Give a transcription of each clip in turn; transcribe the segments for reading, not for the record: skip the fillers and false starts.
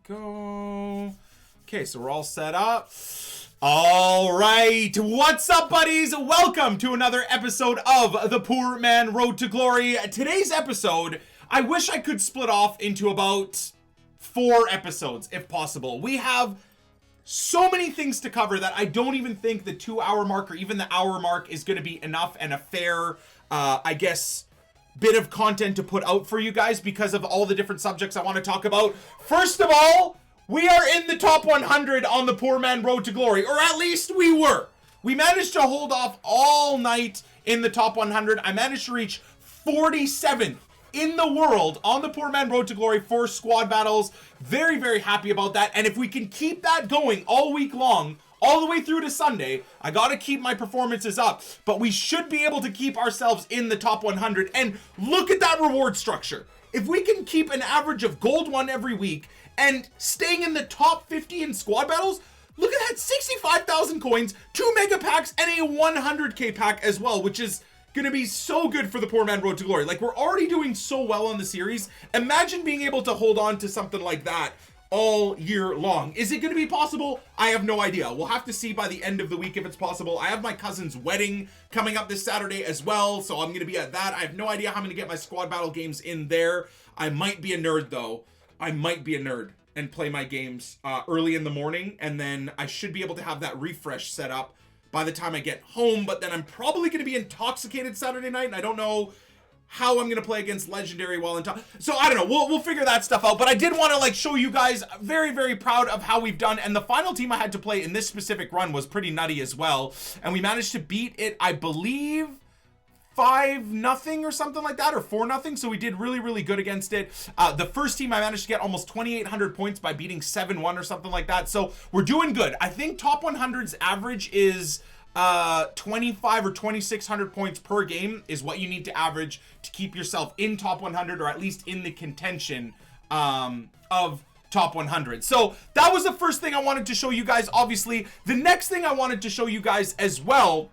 go. Okay, so we're all set up. All right, what's up, buddies? Welcome to another episode of the Poor Man Road to Glory. Today's episode, I wish I could split off into about 4 episodes, if possible. We have so many things to cover that I don't even think the 2-hour mark or even the hour mark is going to be enough and a fair, I guess, bit of content to put out for you guys because of all the different subjects I want to talk about. First of all, we are in the top 100 on the Poor Man Road to Glory, or at least we were. We managed to hold off all night in the top 100. I managed to reach 47th in the world on the Poor Man Road to Glory for squad battles. Very, very happy about that. And if we can keep that going all week long, all the way through to Sunday, I got to keep my performances up. But we should be able to keep ourselves in the top 100. And look at that reward structure. If we can keep an average of gold 1 every week and staying in the top 50 in squad battles, look at that, 65,000 coins, 2 mega packs, and a 100k pack as well, which is gonna be so good for the Poor Man Road to Glory. Like, we're already doing so well on the series. Imagine being able to hold on to something like that all year long. Is it gonna be possible? I have no idea. We'll have to see by the end of the week if it's possible. I have my cousin's wedding coming up this Saturday as well, so I'm gonna be at that. I have no idea how I'm gonna get my squad battle games in there. I might be a nerd though. I might be a nerd and play my games early in the morning, and then I should be able to have that refresh set up by the time I get home. But then I'm probably going to be intoxicated Saturday night, and I don't know how I'm going to play against Legendary while so I don't know. We'll figure that stuff out. But I did want to like show you guys, very, very proud of how we've done. And the final team I had to play in this specific run was pretty nutty as well. And we managed to beat it, I believe, 5-0 or something like that, or 4-0. So we did really, really good against it. The first team I managed to get almost 2,800 points by beating 7-1 or something like that. So we're doing good. I think top 100's average is 25 or 2,600 points per game is what you need to average to keep yourself in top 100, or at least in the contention of top 100. So that was the first thing I wanted to show you guys. Obviously, the next thing I wanted to show you guys as well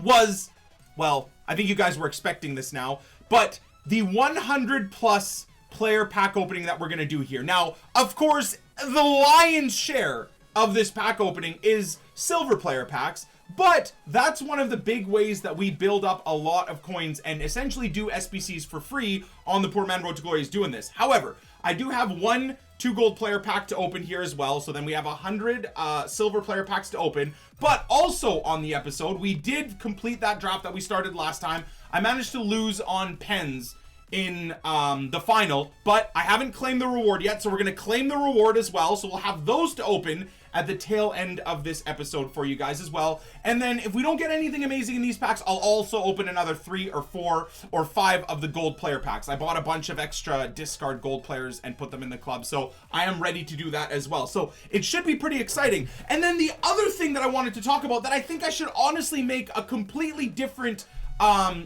was, well, I think you guys were expecting this now, but the 100 plus player pack opening that we're going to do here. Now, of course, the lion's share of this pack opening is silver player packs, but that's one of the big ways that we build up a lot of coins and essentially do SBCs for free on the Poor Man Road to Glory is doing this. However, I do have 1 2 gold player pack to open here as well. So then we have 100 silver player packs to open. But also on the episode, we did complete that draft that we started last time. I managed to lose on pens in the final, but I haven't claimed the reward yet. So we're going to claim the reward as well. So we'll have those to open at the tail end of this episode for you guys as well. And then if we don't get anything amazing in these packs, I'll also open another 3 or 4 or 5 of the gold player packs. I bought a bunch of extra discard gold players and put them in the club, so I am ready to do that as well. So it should be pretty exciting. And then the other thing that I wanted to talk about that I think I should honestly make a completely different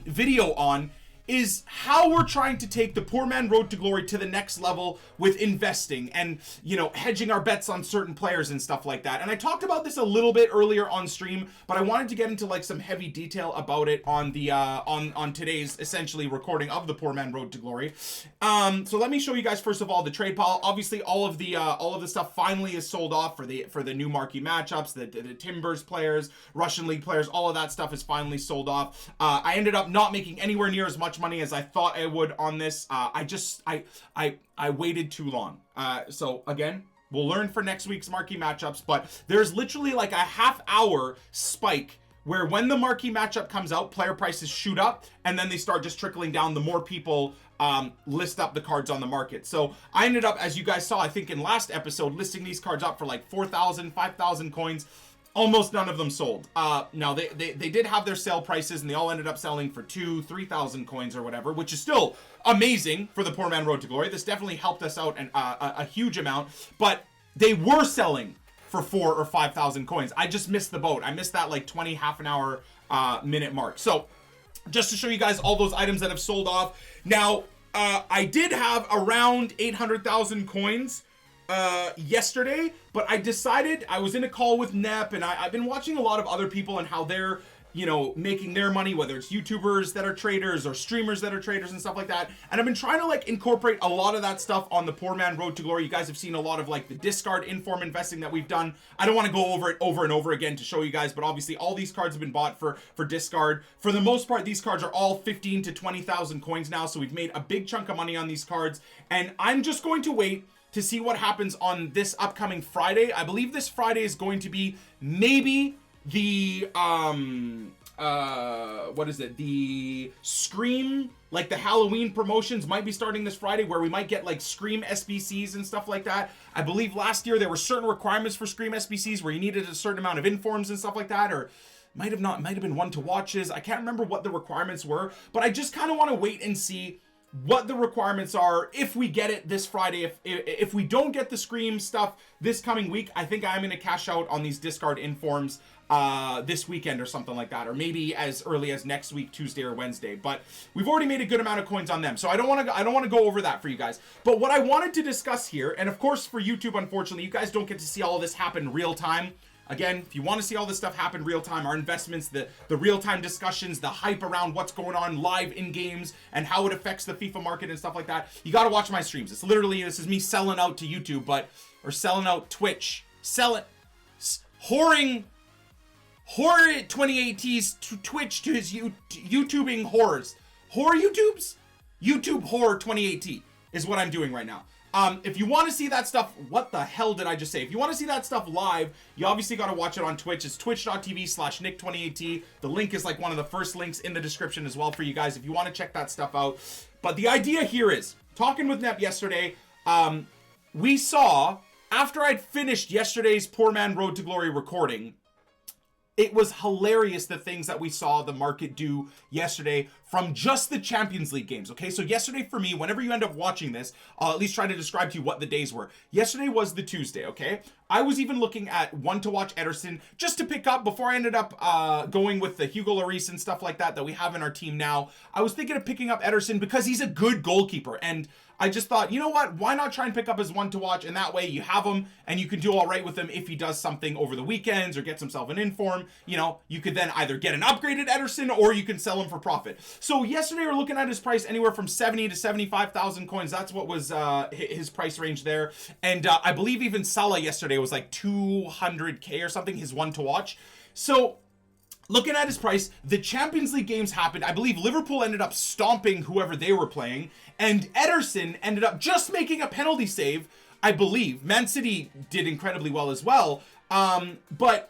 video on is how we're trying to take the Poor Man Road to Glory to the next level with investing and, you know, hedging our bets on certain players and stuff like that. And I talked about this a little bit earlier on stream, but I wanted to get into like some heavy detail about it on the on today's essentially recording of the Poor Man Road to Glory. So let me show you guys first of all the trade pile. Obviously all of the stuff finally is sold off for the new marquee matchups, the Timbers players, Russian League players, all of that stuff is finally sold off. I ended up not making anywhere near as much money as I thought I would on this. I waited too long. So again, we'll learn for next week's marquee matchups, but there's literally like a half-hour spike where when the marquee matchup comes out, player prices shoot up and then they start just trickling down the more people list up the cards on the market. So I ended up, as you guys saw, I think in last episode, listing these cards up for like 4,000, 5,000 coins. Almost none of them sold. Now they did have their sale prices and they all ended up selling for 2,000-3,000 coins or whatever, which is still amazing for the Poor Man Road to Glory. This definitely helped us out a huge amount, but they were selling for 4,000 or 5,000 coins. I just missed the boat. I missed that like 20 half an hour minute mark. So just to show you guys all those items that have sold off. Now I did have around 800,000 coins yesterday, but I decided, I was in a call with Nep and I've been watching a lot of other people and how they're you know, making their money, whether it's YouTubers that are traders or streamers that are traders and stuff like that. And I've been trying to like incorporate a lot of that stuff on the Poor Man Road to Glory. You guys have seen a lot of like the discard inform investing that we've done. I don't want to go over it over and over again to show you guys, but obviously all these cards have been bought for discard. For the most part, these cards are all 15 to 20,000 coins now. So we've made a big chunk of money on these cards, and I'm just going to wait to see what happens on this upcoming Friday. I believe this Friday is going to be maybe the what is it, the Scream, like the Halloween promotions might be starting this Friday, where we might get like Scream SBCs and stuff like that. I believe last year there were certain requirements for Scream SBCs where you needed a certain amount of informs and stuff like that, or might have been one to watches. I can't remember what the requirements were, but I just kind of want to wait and see what the requirements are if we get it this Friday. If we don't get the Scream stuff this coming week, I think I'm going to cash out on these discard informs this weekend or something like that, or maybe as early as next week, Tuesday or Wednesday. But we've already made a good amount of coins on them, so I don't want to go over that for you guys. But what I wanted to discuss here, and of course for YouTube, unfortunately, you guys don't get to see all of this happen real time. Again, if you want to see all this stuff happen real time, our investments, the real time discussions, the hype around what's going on live in games and how it affects the FIFA market and stuff like that, you got to watch my streams. It's literally, this is me selling out to YouTube, or selling out Twitch, whoring 2018's to Twitch to his YouTubing whores. YouTube whore 2018 is what I'm doing right now. If you want to see that stuff, what the hell did I just say? If you want to see that stuff live, you obviously got to watch it on Twitch. It's twitch.tv/Nick2018. The link is like one of the first links in the description as well for you guys if you want to check that stuff out. But the idea here is, talking with Nep yesterday, we saw, after I'd finished yesterday's Poor Man Road to Glory recording, it was hilarious the things that we saw the market do yesterday from just the Champions League games, okay? So yesterday for me, whenever you end up watching this, I'll at least try to describe to you what the days were. Yesterday was the Tuesday, okay? I was even looking at one to watch Ederson just to pick up before I ended up going with the Hugo Lloris and stuff like that we have in our team now. I was thinking of picking up Ederson because he's a good goalkeeper, and I just thought, you know what, why not try and pick up his one to watch, and that way you have him and you can do all right with him if he does something over the weekends or gets himself an inform. You know, you could then either get an upgraded Ederson or you can sell him for profit. So yesterday we were looking at his price anywhere from 70 to 75,000 coins. That's what was his price range there. And I believe even Salah yesterday was like 200k or something, his one to watch. So looking at his price, the Champions League games happened. I believe Liverpool ended up stomping whoever they were playing, and Ederson ended up just making a penalty save, I believe. Man City did incredibly well as well. But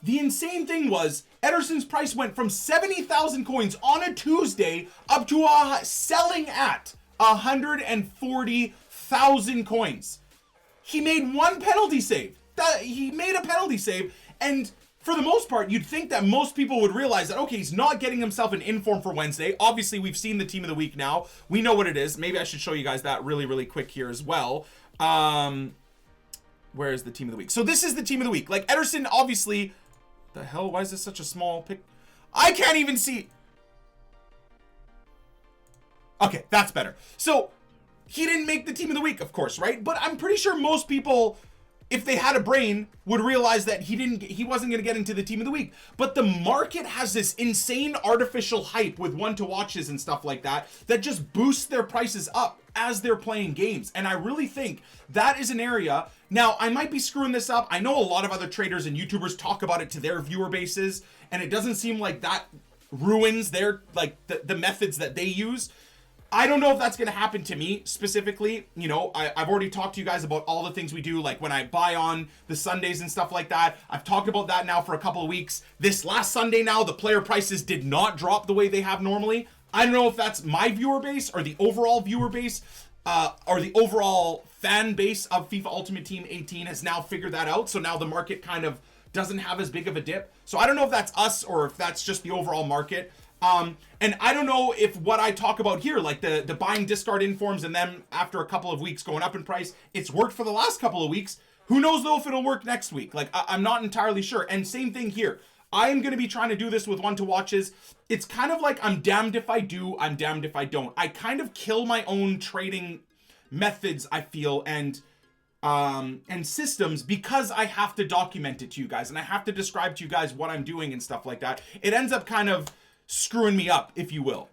the insane thing was, Ederson's price went from 70,000 coins on a Tuesday up to selling at 140,000 coins. He made one penalty save. He made a penalty save, and for the most part, you'd think that most people would realize that, okay, he's not getting himself an inform for Wednesday. Obviously, we've seen the team of the week now. We know what it is. Maybe I should show you guys that really, really quick here as well. Where is the team of the week? So this is the team of the week. Like, Ederson, obviously... The hell? Why is this such a small pic? I can't even see... Okay, that's better. So, he didn't make the team of the week, of course, right? But I'm pretty sure most people, if they had a brain, would realize that he wasn't going to get into the team of the week. But the market has this insane artificial hype with one to watches and stuff like that just boosts their prices up as they're playing games. And I really think that is an area. Now, I might be screwing this up. I know a lot of other traders and YouTubers talk about it to their viewer bases, and it doesn't seem like that ruins their, like, the methods that they use. I don't know if that's going to happen to me specifically. You know, I've already talked to you guys about all the things we do, like when I buy on the Sundays and stuff like that. I've talked about that now for a couple of weeks. This last Sunday now, the player prices did not drop the way they have normally. I don't know if that's my viewer base or the overall viewer base or the overall fan base of FIFA Ultimate Team 18 has now figured that out. So now the market kind of doesn't have as big of a dip. So I don't know if that's us or if that's just the overall market. And I don't know if what I talk about here, like the buying discard informs and then after a couple of weeks going up in price, it's worked for the last couple of weeks. Who knows though if it'll work next week? Like I'm not entirely sure. And same thing here. I am going to be trying to do this with one to watches. It's kind of like I'm damned if I do, I'm damned if I don't. I kind of kill my own trading methods, I feel, and and systems, because I have to document it to you guys and I have to describe to you guys what I'm doing and stuff like that. It ends up kind of screwing me up, if you will.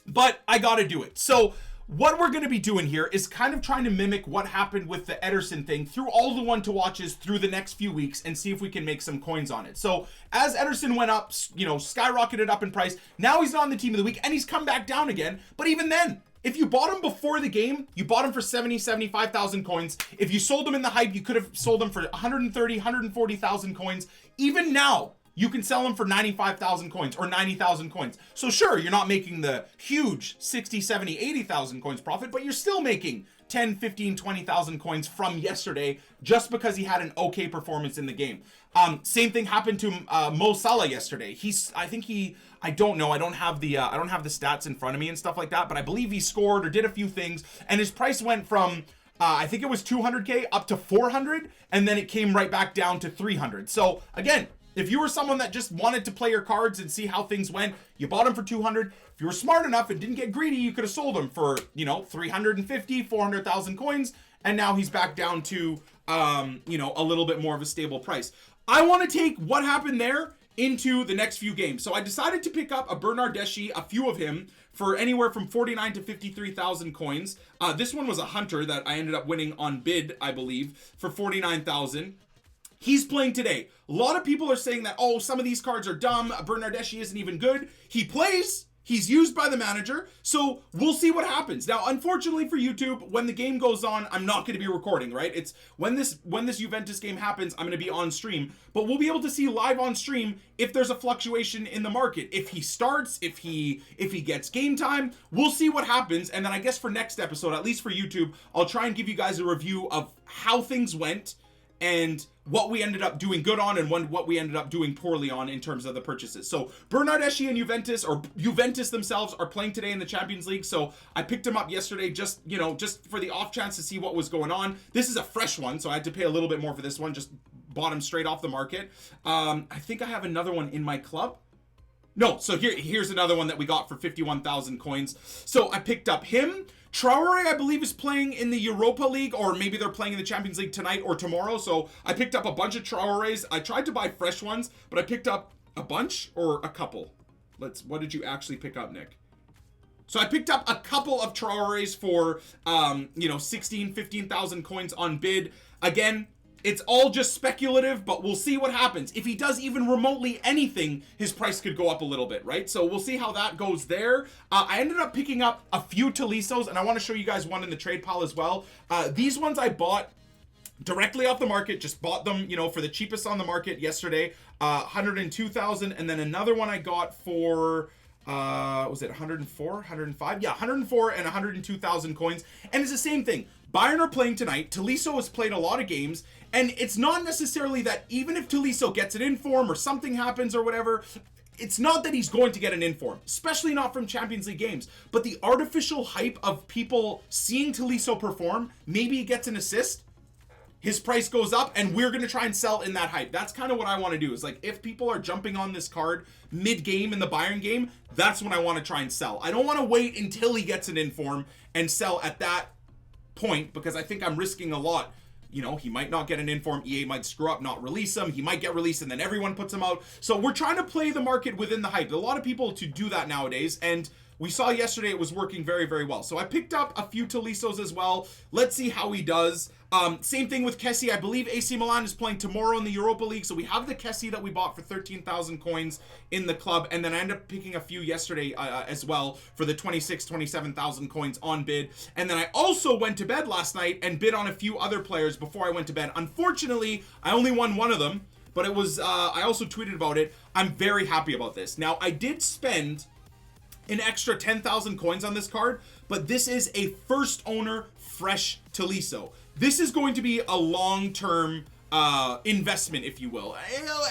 But I gotta do it. So what we're going to be doing here is kind of trying to mimic what happened with the Ederson thing through all the one to watches through the next few weeks and see if we can make some coins on it. So as Ederson went up, skyrocketed up in price, now he's not on the team of the week and he's come back down again. But even then, if you bought him before the game, you bought him for 75,000 coins. If you sold him in the hype, you could have sold him for 130, 140,000 coins. Even now, you can sell them for 95,000 coins or 90,000 coins. So sure, you're not making the huge 60, 70, 80,000 coins profit, but you're still making 10, 15, 20,000 coins from yesterday just because he had an okay performance in the game. Same thing happened to Mo Salah yesterday. I don't know. I don't have the stats in front of me and stuff like that, but I believe he scored or did a few things and his price went from I think it was 200K up to 400 and then it came right back down to 300. So again, if you were someone that just wanted to play your cards and see how things went, you bought them for 200. If you were smart enough and didn't get greedy, you could have sold them for, 350, 400,000 coins. And now he's back down to, a little bit more of a stable price. I want to take what happened there into the next few games. So I decided to pick up a Bernardeschi, a few of him, for anywhere from 49 to 53,000 coins. This one was a hunter that I ended up winning on bid, I believe, for 49,000. He's playing today. A lot of people are saying that, some of these cards are dumb. Bernardeschi isn't even good. He plays. He's used by the manager. So we'll see what happens. Now, unfortunately for YouTube, when the game goes on, I'm not going to be recording, right? It's when this Juventus game happens, I'm going to be on stream. But we'll be able to see live on stream if there's a fluctuation in the market. If he starts, if he gets game time, we'll see what happens. And then I guess for next episode, at least for YouTube, I'll try and give you guys a review of how things went and what we ended up doing good on and what we ended up doing poorly on in terms of the purchases. So Bernardeschi and Juventus themselves are playing today in the Champions League. So I picked him up yesterday just for the off chance to see what was going on. This is a fresh one, so I had to pay a little bit more for this one. Just bought him straight off the market. I think I have another one in my club. No, so here's another one that we got for 51,000 coins. So I picked up him. Traore, I believe, is playing in the Europa League, or maybe they're playing in the Champions League tonight or tomorrow. So I picked up a bunch of Traores. I tried to buy fresh ones, but I picked up a bunch or a couple. What did you actually pick up, Nick? So I picked up a couple of Traores for, 16, 15,000 coins on bid. Again, it's all just speculative, but we'll see what happens. If he does even remotely anything, his price could go up a little bit, right? So we'll see how that goes there. I ended up picking up a few Tolisos, and I want to show you guys one in the trade pile as well. These ones I bought directly off the market, just bought them, for the cheapest on the market yesterday, 102,000, and then another one I got for... was it 104, 105? Yeah, 104 and 102,000 coins. And it's the same thing. Bayern are playing tonight. Tolisso has played a lot of games. And it's not necessarily that even if Tolisso gets an inform or something happens or whatever, it's not that he's going to get an inform, especially not from Champions League games. But the artificial hype of people seeing Tolisso perform, maybe he gets an assist, his price goes up, and we're going to try and sell in that hype. That's kind of what I want to do. Is like, if people are jumping on this card mid-game in the Bayern game, that's when I want to try and sell. I don't want to wait until he gets an inform and sell at that point, because I think I'm risking a lot. He might not get an inform. EA might screw up, not release him. He might get released and then everyone puts him out. So we're trying to play the market within the hype. There's a lot of people to do that nowadays, and we saw yesterday it was working very, very well. So I picked up a few Tolisos as well. Let's see how he does. Same thing with Kessie. I believe AC Milan is playing tomorrow in the Europa League. So we have the Kessie that we bought for 13,000 coins in the club. And then I ended up picking a few yesterday as well for the 27,000 coins on bid. And then I also went to bed last night and bid on a few other players before I went to bed. Unfortunately, I only won one of them, but it was, I also tweeted about it. I'm very happy about this. Now, I did spend an extra 10,000 coins on this card, but this is a first owner fresh Tolisso. This is going to be a long-term investment, if you will,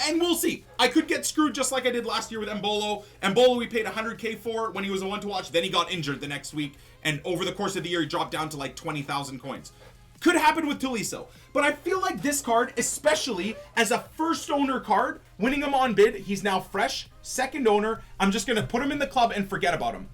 and we'll see. I could get screwed just like I did last year with Embolo. Embolo we paid 100K for when he was a one to watch, then he got injured the next week, and over the course of the year he dropped down to like 20,000 coins. Could happen with Tolisso, but I feel like this card, especially as a first owner card, winning him on bid, he's now fresh, second owner. I'm just going to put him in the club and forget about him.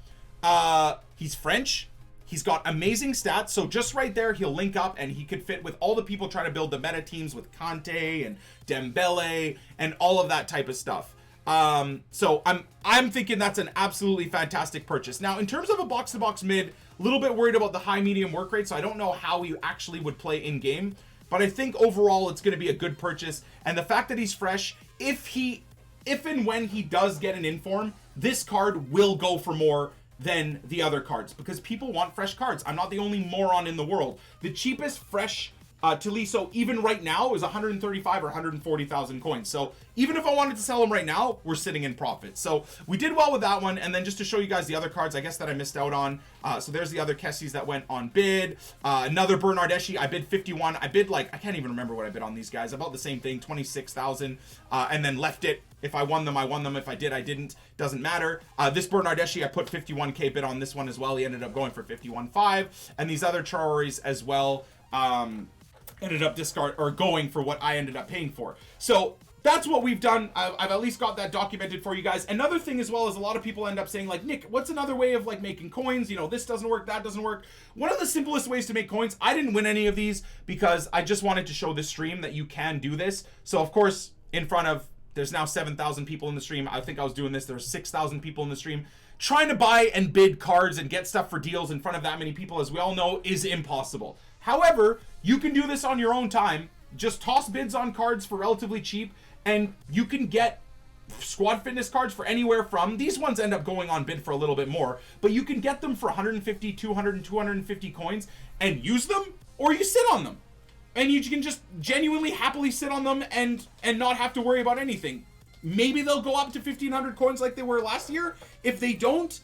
He's French. He's got amazing stats. So just right there, he'll link up and he could fit with all the people trying to build the meta teams with Kante and Dembele and all of that type of stuff. So I'm thinking that's an absolutely fantastic purchase. Now, in terms of a box-to-box mid, a little bit worried about the high medium work rate, so I don't know how he actually would play in game, but I think overall it's going to be a good purchase. And the fact that he's fresh, if and when he does get an inform, this card will go for more than the other cards because people want fresh cards. I'm not the only moron in the world. The cheapest fresh Taliso, even right now, is 135 or 140,000 coins. So even if I wanted to sell them right now, we're sitting in profit. So we did well with that one. And then just to show you guys the other cards, I guess that I missed out on. So there's the other Kessies that went on bid. Another Bernardeschi, I bid 51. I bid I can't even remember what I bid on these guys. About the same thing, 26,000. And then left it. If I won them, I won them. If I did, I didn't. Doesn't matter. This Bernardeschi, I put 51k bid on this one as well. He ended up going for 51.5. And these other Traore's as well. Ended up going for what I ended up paying for. So that's what we've done. I've at least got that documented for you guys. Another thing as well is a lot of people end up saying like, Nick, what's another way of like making coins? You know, this doesn't work, that doesn't work. One of the simplest ways to make coins, I didn't win any of these because I just wanted to show this stream that you can do this. So of course, in front of, there's now 7,000 people in the stream. I think I was doing this. There's 6,000 people in the stream. Trying to buy and bid cards and get stuff for deals in front of that many people, as we all know, is impossible. However, you can do this on your own time. Just toss bids on cards for relatively cheap, and you can get squad fitness cards for anywhere from, these ones end up going on bid for a little bit more, but you can get them for 150, 200, and 250 coins and use them, or you sit on them. And you can just genuinely happily sit on them and not have to worry about anything. Maybe they'll go up to 1,500 coins like they were last year. If they don't,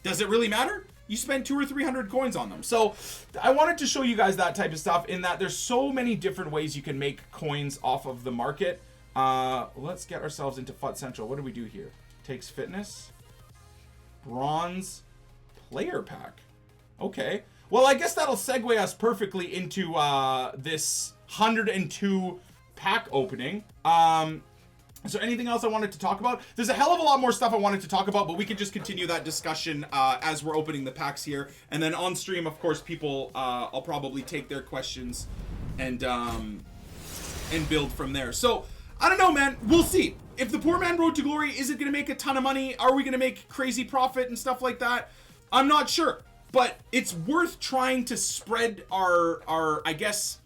does it really matter? You spend 200 or 300 coins on them. So I wanted to show you guys that type of stuff in that there's so many different ways you can make coins off of the market. Let's get ourselves into FUT Central. What do we do here? Takes fitness. Bronze player pack. Okay. Well, I guess that'll segue us perfectly into this 102 pack opening. Is there anything else I wanted to talk about? There's a hell of a lot more stuff I wanted to talk about, but we could just continue that discussion as we're opening the packs here. And then on stream, of course, people, I'll probably take their questions and build from there. So, I don't know, man. We'll see. If the Poor Man Road to Glory, is it going to make a ton of money? Are we going to make crazy profit and stuff like that? I'm not sure. But it's worth trying to spread our I guess,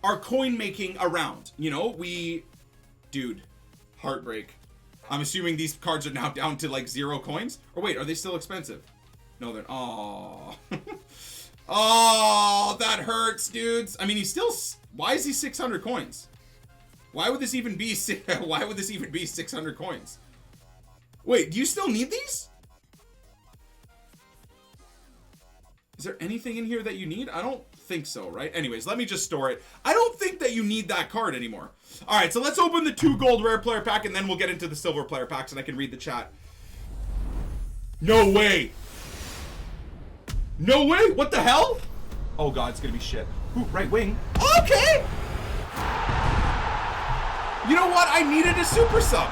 our coin making around. You know, dude. Heartbreak. I'm assuming these cards are now down to like 0 coins. Or wait, are they still expensive? No, they're. Oh, oh, that hurts, dudes. I mean, he's still. Why is he 600 coins? Why would this even be? Why would this even be 600 coins? Wait, do you still need these? Is there anything in here that you need? I don't think so, right? Anyways, let me just store it. I don't think that you need that card anymore. All right, so let's open the 2 gold rare player pack, and then we'll get into the silver player packs, and I can read the chat. No way. No way. What the hell? Oh, God, it's going to be shit. Ooh, right wing. Okay. You know what? I needed a super sub.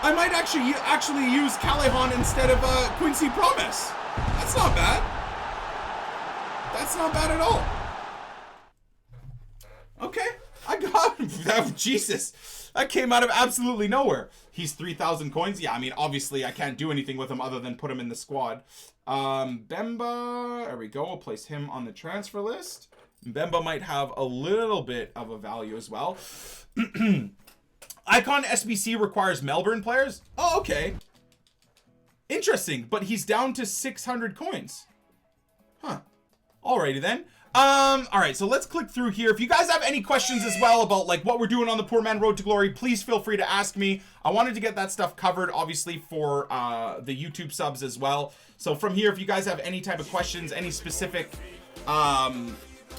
I might actually use Callahan instead of Quincy Promise. That's not bad. That's not bad at all. Okay, I got him. Oh, Jesus, that came out of absolutely nowhere. He's 3,000 coins. Yeah, I mean, obviously, I can't do anything with him other than put him in the squad. Bemba, there we go. I'll place him on the transfer list. Bemba might have a little bit of a value as well. Icon SBC requires Melbourne players. Oh, okay. Interesting, but he's down to 600 coins. Huh. Alrighty then. All right, so let's click through here. If you guys have any questions as well about like what we're doing on the Poor Man Road to Glory, please feel free to ask me. I wanted to get that stuff covered, obviously, for the YouTube subs as well. So from here, if you guys have any type of questions, any specific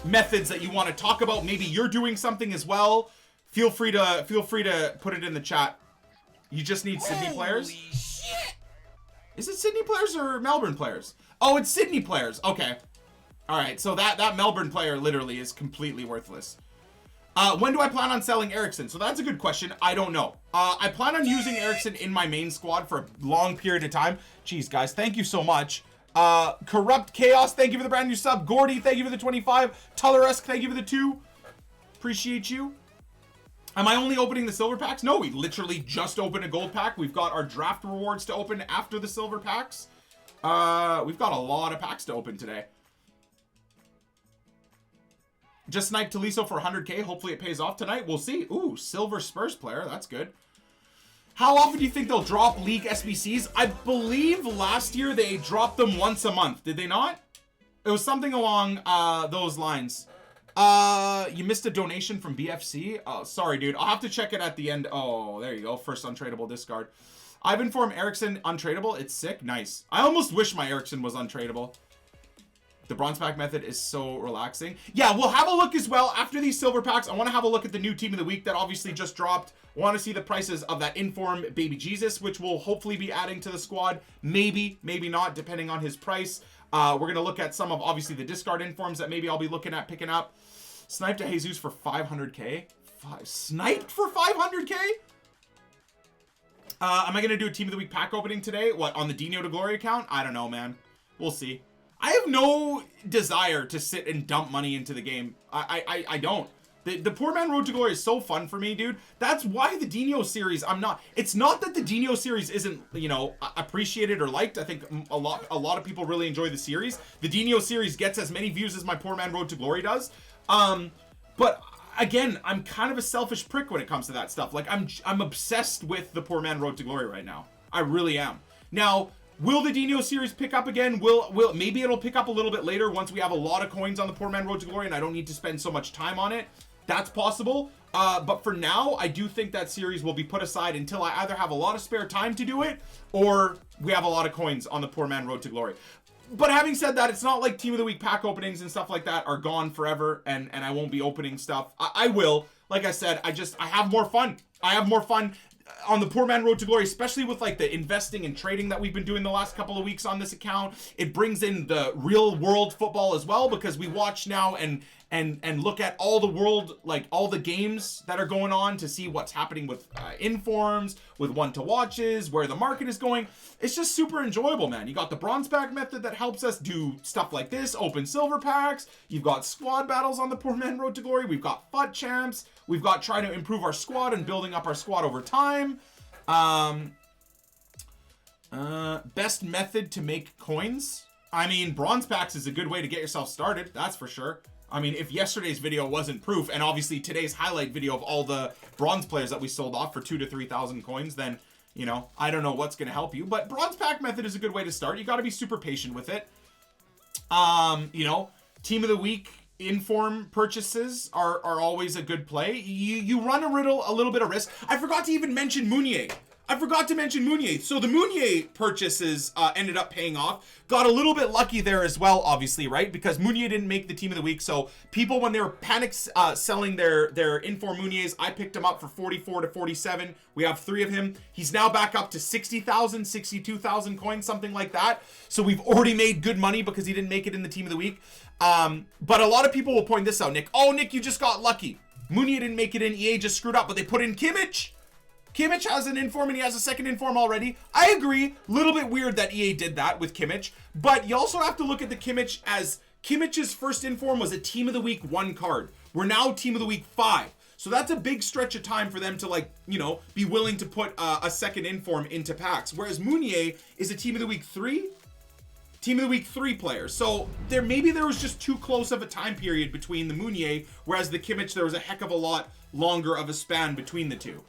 methods that you want to talk about, maybe you're doing something as well, feel free to put it in the chat. You just need Sydney players. Shit. Is it Sydney players or Melbourne players? Oh, it's Sydney players. Okay. All right, so that Melbourne player literally is completely worthless. When do I plan on selling Eriksson? So that's a good question. I don't know. I plan on using Eriksson in my main squad for a long period of time. Jeez, guys, thank you so much. Corrupt Chaos, thank you for the brand new sub. Gordy, thank you for the 25. Tulleresk, thank you for the 2. Appreciate you. Am I only opening the silver packs? No, we literally just opened a gold pack. We've got our draft rewards to open after the silver packs. We've got a lot of packs to open today. Just sniped Tolisso for 100k. Hopefully it pays off tonight. We'll see. Ooh, silver Spurs player. That's good. How often do you think they'll drop league SBCs? I believe last year they dropped them once a month. Did they not? It was something along those lines. You missed a donation from BFC. Oh, sorry, dude. I'll have to check it at the end. Oh, there you go. First untradeable discard. I've informed Ericsson untradeable. It's sick. Nice. I almost wish my Ericsson was untradeable. The bronze pack method is so relaxing. Yeah, we'll have a look as well after these silver packs. I want to have a look at the new team of the week that obviously just dropped. Want to see the prices of that inform baby Jesus, which will hopefully be adding to the squad. Maybe, maybe not, depending on his price. We're going to look at some of obviously the discard informs that maybe I'll be looking at picking up. Sniped at Jesus for 500k. Sniped for 500k? Am I going to do a team of the week pack opening today? What, on the Dino to Glory account? I don't know, man. We'll see. I have no desire to sit and dump money into the game. I don't. The Poor Man Road to Glory is so fun for me, dude. That's why the Dino series, it's not that the Dino series isn't, you know, appreciated or liked. I think a lot of people really enjoy the series. The Dino series gets as many views as my Poor Man Road to Glory does. But again, I'm kind of a selfish prick when it comes to that stuff. Like I'm obsessed with the Poor Man Road to Glory right now. I really am. Now, will the Dino series pick up again? Maybe it'll pick up a little bit later once we have a lot of coins on the Poor Man Road to Glory and I don't need to spend so much time on it. That's possible. But for now, I do think that series will be put aside until I either have a lot of spare time to do it or we have a lot of coins on the Poor Man Road to Glory. But having said that, it's not like Team of the Week pack openings and stuff like that are gone forever and I won't be opening stuff. I will. Like I said, I have more fun. I have more fun on the Poor Man Road to Glory, especially with like the investing and trading that we've been doing the last couple of weeks on this account. It brings in the real world football as well because we watch now and look at all the world, like all the games that are going on to see what's happening with informs, with one to watches, where the market is going. It's just super enjoyable, man. You got the bronze pack method that helps us do stuff like this, open silver packs. You've got squad battles on the Poor Man Road to Glory. We've got FUT champs. We've got trying to improve our squad and building up our squad over time. Best method to make coins. I mean, bronze packs is a good way to get yourself started. That's for sure. I mean, if yesterday's video wasn't proof, and obviously today's highlight video of all the bronze players that we sold off for 2,000 to 3,000 coins, then, you know, I don't know what's going to help you. But bronze pack method is a good way to start. You got to be super patient with it. You know, team of the week inform purchases are always a good play. You run a little bit of risk. I forgot to even mention Mounier. So the Mounier purchases ended up paying off. Got a little bit lucky there as well, obviously, right? Because Mounier didn't make the team of the week. So people, when they were panic selling their inform Mouniers, I picked him up for 44 to 47. We have 3 of him. He's now back up to 60,000, 62,000 coins, something like that. So we've already made good money because he didn't make it in the team of the week. But a lot of people will point this out, Nick. Oh, Nick, you just got lucky. Mounier didn't make it in. EA just screwed up, but they put in Kimmich. Kimmich has an inform and he has a second inform already. I agree. Little bit weird that EA did that with Kimmich, but you also have to look at the Kimmich as Kimmich's first inform was a team of the week 1 card. We're now team of the week 5. So that's a big stretch of time for them to, like, you know, be willing to put a second inform into packs. Whereas Mounier is a team of the week 3. Team of the week 3 players. So maybe there was just too close of a time period between the Mounier, whereas the Kimmich, there was a heck of a lot longer of a span between the two.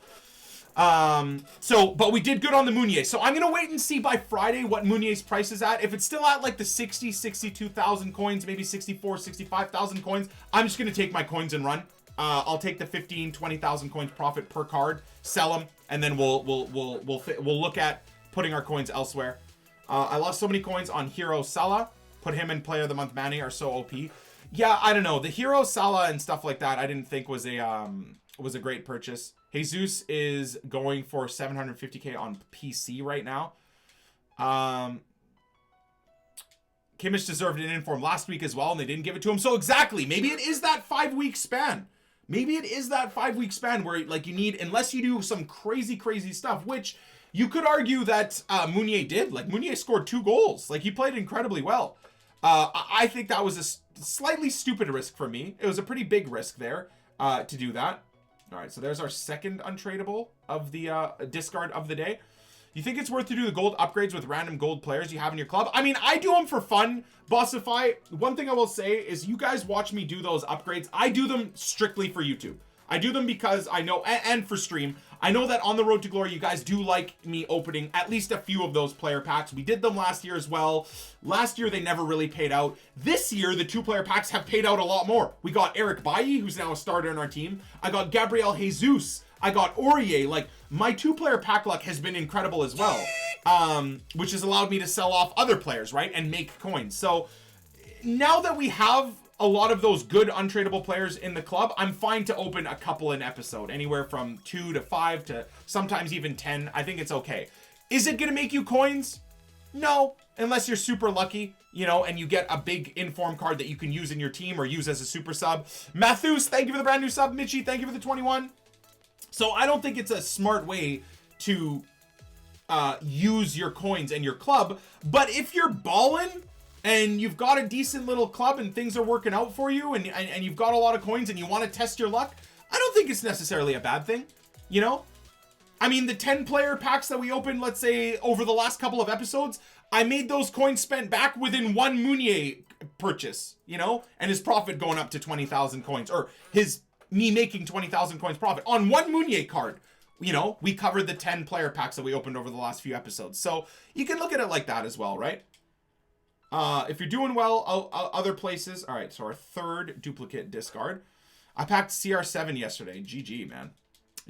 But we did good on the Mounier. So I'm going to wait and see by Friday what Mounier's price is at. If it's still at like the 60, 62,000 coins, maybe 64, 65,000 coins, I'm just going to take my coins and run. I'll take the 15, 20,000 coins profit per card, sell them, and then we'll look at putting our coins elsewhere. I lost so many coins on Hero Salah. Put him and Player of the Month Manny are so OP. Yeah, I don't know. The Hero Salah and stuff like that, I didn't think was a great purchase. Jesus is going for 750k on PC right now. Kimmich deserved an inform last week as well, and they didn't give it to him. So exactly, maybe it is that 5-week span. Maybe it is that 5-week span where, like, you need, unless you do some crazy stuff, which You could argue that Meunier did. Like, Meunier scored 2 goals. Like, he played incredibly well. I think that was a slightly stupid risk for me. It was a pretty big risk there to do that. All right, so there's our second untradeable of the discard of the day. You think it's worth to do the gold upgrades with random gold players you have in your club? I mean, I do them for fun, Bossify. One thing I will say is you guys watch me do those upgrades. I do them strictly for YouTube. I do them because I know, and for stream, I know that on the Road to Glory, you guys do like me opening at least a few of those player packs. We did them last year as well. Last year, they never really paid out. This year, the 2 player packs have paid out a lot more. We got Eric Bailly, who's now a starter in our team. I got Gabriel Jesus. I got Aurier. Like, my 2 player pack luck has been incredible as well, which has allowed me to sell off other players, right, and make coins. So now that we have a lot of those good untradeable players in the club, I'm fine to open a couple an episode, anywhere from 2 to 5 to sometimes even 10. I think it's okay. Is it gonna make you coins? No, unless you're super lucky, you know, and you get a big inform card that you can use in your team or use as a super sub. Mathus, thank you for the brand new sub. Mitchie, thank you for the 21. So I don't think it's a smart way to use your coins and your club, but if you're balling and you've got a decent little club and things are working out for you and you've got a lot of coins and you want to test your luck, I don't think it's necessarily a bad thing, you know? I mean, the 10 player packs that we opened, let's say, over the last couple of episodes, I made those coins spent back within 1 Meunier purchase, you know? And his profit going up to 20,000 coins, or me making 20,000 coins profit on 1 Meunier card. You know, we covered the 10 player packs that we opened over the last few episodes. So you can look at it like that as well, right? If you're doing well other places. All right, so our third duplicate discard. I packed CR7 yesterday. GG, man.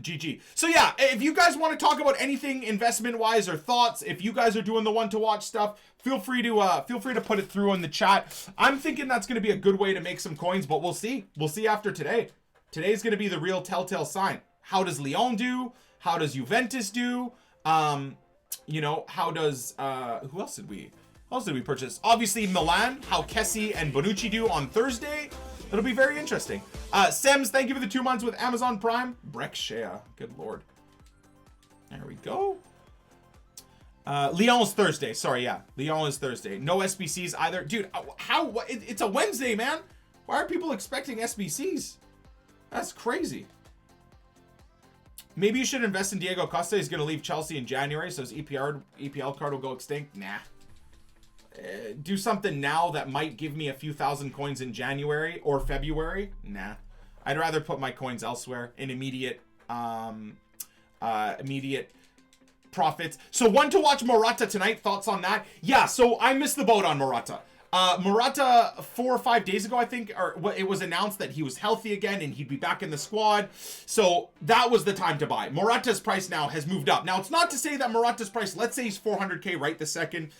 GG. So yeah, if you guys want to talk about anything investment-wise or thoughts, if you guys are doing the one-to-watch stuff, feel free to put it through in the chat. I'm thinking that's going to be a good way to make some coins, but we'll see. We'll see after today. Today's going to be the real telltale sign. How does Lyon do? How does Juventus do? You know, how does who else did we purchase? Obviously Milan, how Kessie and Bonucci do on Thursday. It'll be very interesting. Sems, thank you for the 2 months with Amazon Prime. Brexshea, good lord. There we go. Lyon is Thursday. Sorry, yeah. Lyon is Thursday. No SBCs either. Dude, it's a Wednesday, man. Why are people expecting SBCs? That's crazy. Maybe you should invest in Diego Costa. He's going to leave Chelsea in January, so his EPL card will go extinct. Nah. Do something now that might give me a few thousand coins in January or February. Nah. I'd rather put my coins elsewhere in immediate profits. So one to watch Morata tonight. Thoughts on that? Yeah, so I missed the boat on Morata. Morata 4 or 5 days ago, I think, or it was announced that he was healthy again and he'd be back in the squad. So that was the time to buy. Morata's price now has moved up. Now, it's not to say that Morata's price, let's say he's 400K right this second.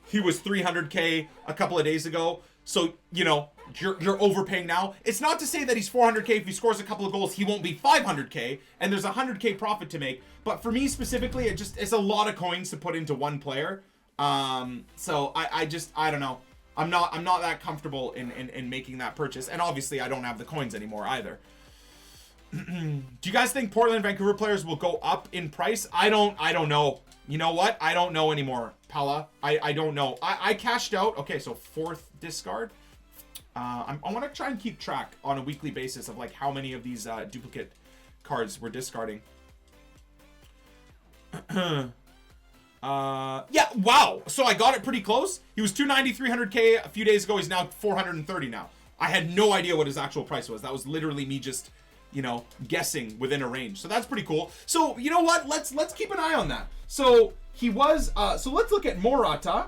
He was 300K a couple of days ago. So, you know, you're overpaying now. It's not to say that he's 400K. If he scores a couple of goals, he won't be 500K and there's 100K profit to make. But for me specifically, it's a lot of coins to put into one player. So I don't know. I'm not that comfortable in making that purchase. And obviously I don't have the coins anymore either. Do you guys think Portland Vancouver players will go up in price? I don't know. You know what? I don't know anymore, Pala. I don't know. I cashed out. Okay, so 4th discard. I want to try and keep track on a weekly basis of like how many of these duplicate cards we're discarding. Yeah, wow. So I got it pretty close. He was 290, 300K a few days ago. He's now 430 now. I had no idea what his actual price was. That was literally me just, you know, guessing within a range. So that's pretty cool. So, you know what? Let's keep an eye on that. So he was, so let's look at Morata.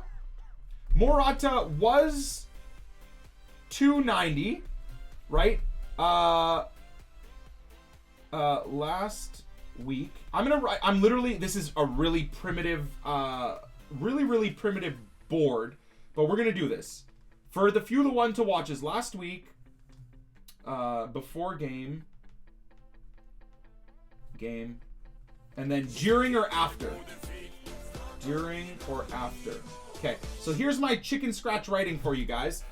Morata was 290, right? Last week. I'm literally, this is a really primitive, really primitive board, but we're going to do this. For the few of the one to watches last week, before game, and then during or after. During or after. Okay, so here's my chicken scratch writing for you guys.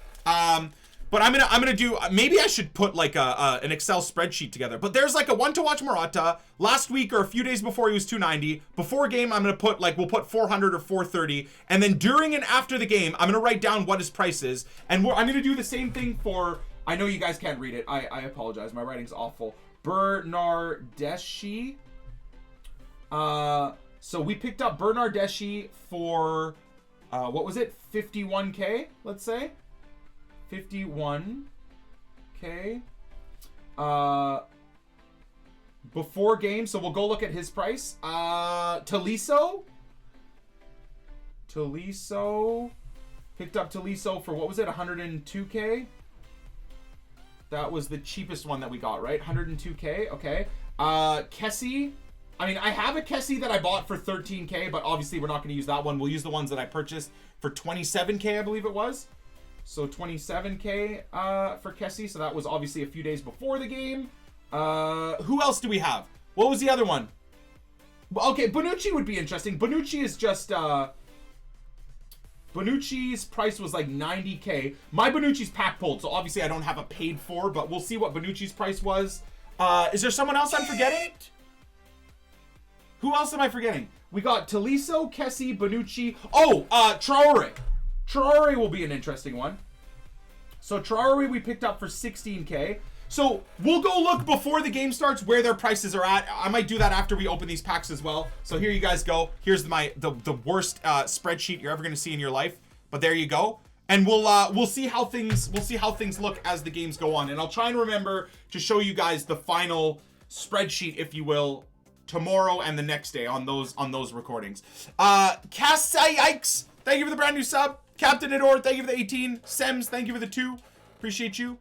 But I'm gonna do, maybe I should put like an Excel spreadsheet together. But there's like a one to watch Murata. Last week or a few days before he was 290. Before game, I'm gonna put like, we'll put 400 or 430. And then during and after the game, I'm gonna write down what his price is. And I'm gonna do the same thing for, I know you guys can't read it. I apologize. My writing's awful. Bernardeschi. So we picked up Bernardeschi for, what was it? 51K, let's say. 51K. Before game, so we'll go look at his price. Tolisso. Picked up Tolisso for, what was it? 102K. That was the cheapest one that we got, right? 102K, okay. Kessie. I mean, I have a Kessie that I bought for 13K, but obviously we're not going to use that one. We'll use the ones that I purchased for 27K, I believe it was. So 27K for Kessie. So that was obviously a few days before the game. Who else do we have? What was the other one? Okay, Bonucci would be interesting. Bonucci is just... Bonucci's price was like 90K. My Bonucci's pack pulled, so obviously I don't have a paid for, but we'll see what Bonucci's price was. Is there someone else I'm forgetting? Who else am I forgetting? We got Tolisso, Kessie, Bonucci. Oh, Traore. Traore will be an interesting one. So Traore we picked up for 16K. So we'll go look before the game starts where their prices are at. I might do that after we open these packs as well. So here you guys go. Here's the worst spreadsheet you're ever going to see in your life. But there you go. And we'll see how things look as the games go on. And I'll try and remember to show you guys the final spreadsheet, if you will, tomorrow and the next day on those recordings. Yikes! Thank you for the brand new sub. Captain Ador, thank you for the 18. Sems, thank you for the 2. Appreciate you.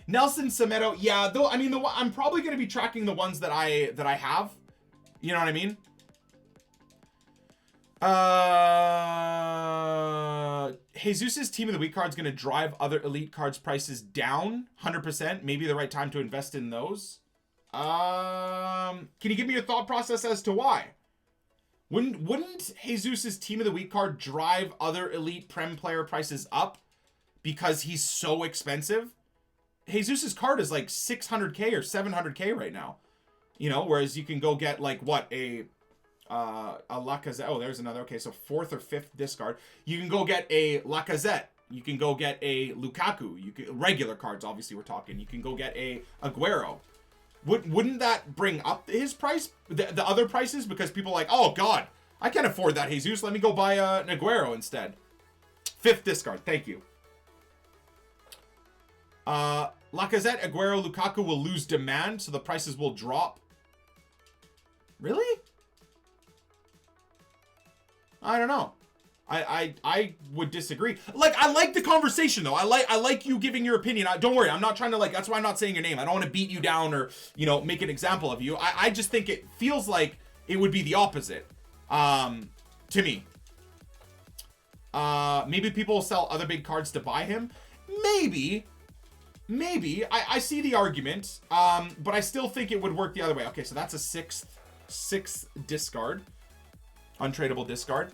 Nelson Semedo, yeah, though, I mean, I'm probably going to be tracking the ones that I have. You know what I mean? Jesus's Team of the Week card's going to drive other elite cards prices down 100%. Maybe the right time to invest in those. Can you give me your thought process as to why? Wouldn't Jesus's Team of the Week card drive other elite Prem player prices up because he's so expensive? Jesus's card is like 600K or 700K right now, you know, whereas you can go get like what, a Lacazette. Oh, there's another. Okay, so 4th or 5th discard. You can go get a Lacazette. You can go get a Lukaku. You can, regular cards, obviously we're talking. You can go get a Aguero. Wouldn't that bring up his price, the other prices? Because people are like, oh God, I can't afford that, Jesus. Let me go buy an Aguero instead. 5th discard. Thank you. Lacazette, Aguero, Lukaku will lose demand, so the prices will drop. Really? I don't know. I would disagree. Like, I like the conversation though. I like you giving your opinion. Don't worry, I'm not trying to, like, that's why I'm not saying your name. I don't want to beat you down or, you know, make an example of you. I just think it feels like it would be the opposite. To me. Maybe people will sell other big cards to buy him. Maybe. I see the argument. But I still think it would work the other way. Okay, so that's a sixth discard. Untradeable discard.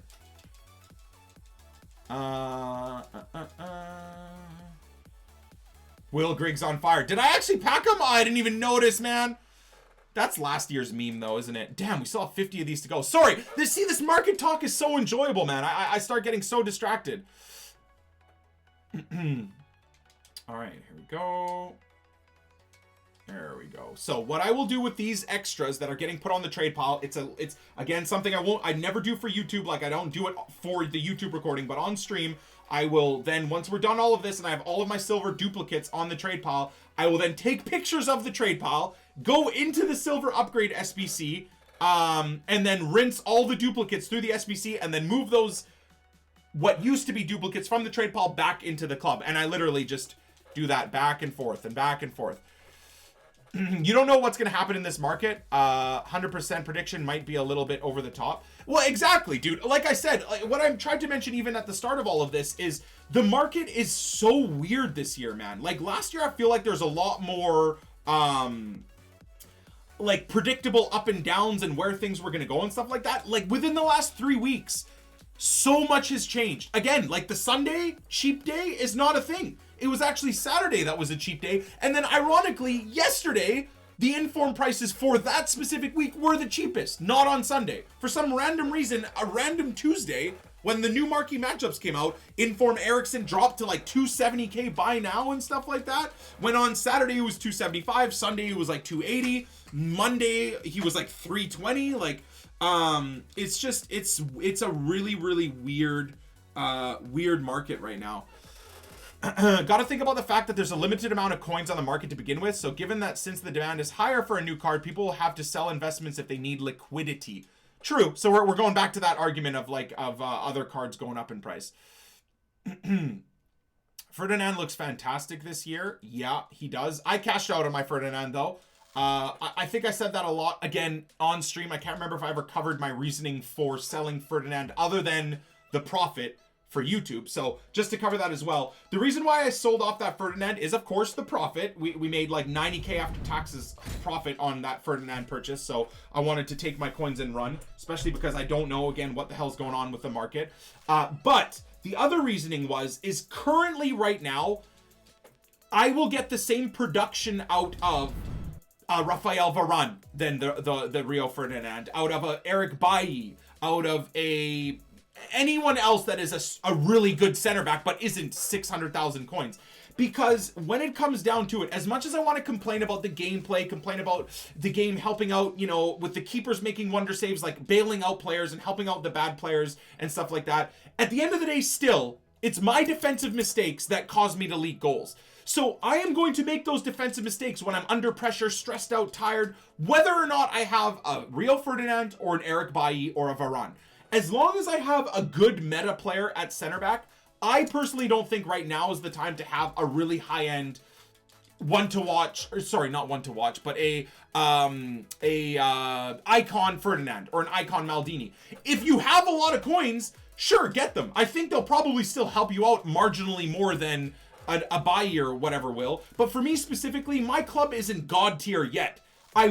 Will Griggs on fire. Did I actually pack him? Oh, I didn't even notice, man. That's last year's meme, though, isn't it? Damn, we still have 50 of these to go. Sorry. This market talk is so enjoyable, man. I start getting so distracted. All right, here we go. There we go. So what I will do with these extras that are getting put on the trade pile, it's again something I never do for YouTube. Like, I don't do it for the YouTube recording, but on stream, I will then, once we're done all of this and I have all of my silver duplicates on the trade pile, I will then take pictures of the trade pile, go into the silver upgrade SBC, and then rinse all the duplicates through the SBC and then move those, what used to be duplicates from the trade pile back into the club. And I literally just do that back and forth and back and forth. You don't know what's going to happen in this market. 100% prediction might be a little bit over the top. Well, exactly, dude. Like I said, what I'm trying to mention even at the start of all of this is the market is so weird this year, man. Like last year, I feel like there's a lot more like predictable up and downs and where things were going to go and stuff like that. Like within the last 3 weeks, So much has changed. Again, like the Sunday cheap day is not a thing. It was actually Saturday that was a cheap day. And then ironically, yesterday, the informed prices for that specific week were the cheapest, not on Sunday. For some random reason, a random Tuesday, when the new marquee matchups came out, informed Ericsson dropped to like 270K buy now and stuff like that. When on Saturday it was 275, Sunday it was like 280, Monday he was like 320. Like, it's just, it's a really, really weird market right now. Got to think about the fact that there's a limited amount of coins on the market to begin with. So given that since the demand is higher for a new card, people will have to sell investments if they need liquidity. True. So we're going back to that argument of like other cards going up in price. Ferdinand looks fantastic this year. Yeah, he does. I cashed out on my Ferdinand though. I think I said that a lot again on stream. I can't remember if I ever covered my reasoning for selling Ferdinand other than the profit for YouTube. So just to cover that as well, the reason why I sold off that Ferdinand is of course the profit. We made like 90K after taxes profit on that Ferdinand purchase. So I wanted to take my coins and run, especially because I don't know again what the hell's going on with the market. But the other reasoning is currently right now, I will get the same production out of Rafael Varane than the Rio Ferdinand, out of Eric Bailly, out of anyone else that is a really good center back but isn't 600,000 coins. Because when it comes down to it, as much as I want to complain about the gameplay, complain about the game helping out, you know, with the keepers making wonder saves, like bailing out players and helping out the bad players and stuff like that, at the end of the day still, it's my defensive mistakes that cause me to leak goals. So I am going to make those defensive mistakes when I'm under pressure, stressed out, tired, whether or not I have a Rio Ferdinand or an Eric Bailly or a Varane. As long as I have a good meta player at center back, I personally don't think right now is the time to have a really high-end one to watch, or sorry, not one to watch, but a icon Ferdinand or an icon Maldini. If you have a lot of coins, sure, get them. I think they'll probably still help you out marginally more than a Bailly or whatever will. But for me specifically, my club isn't God tier yet. I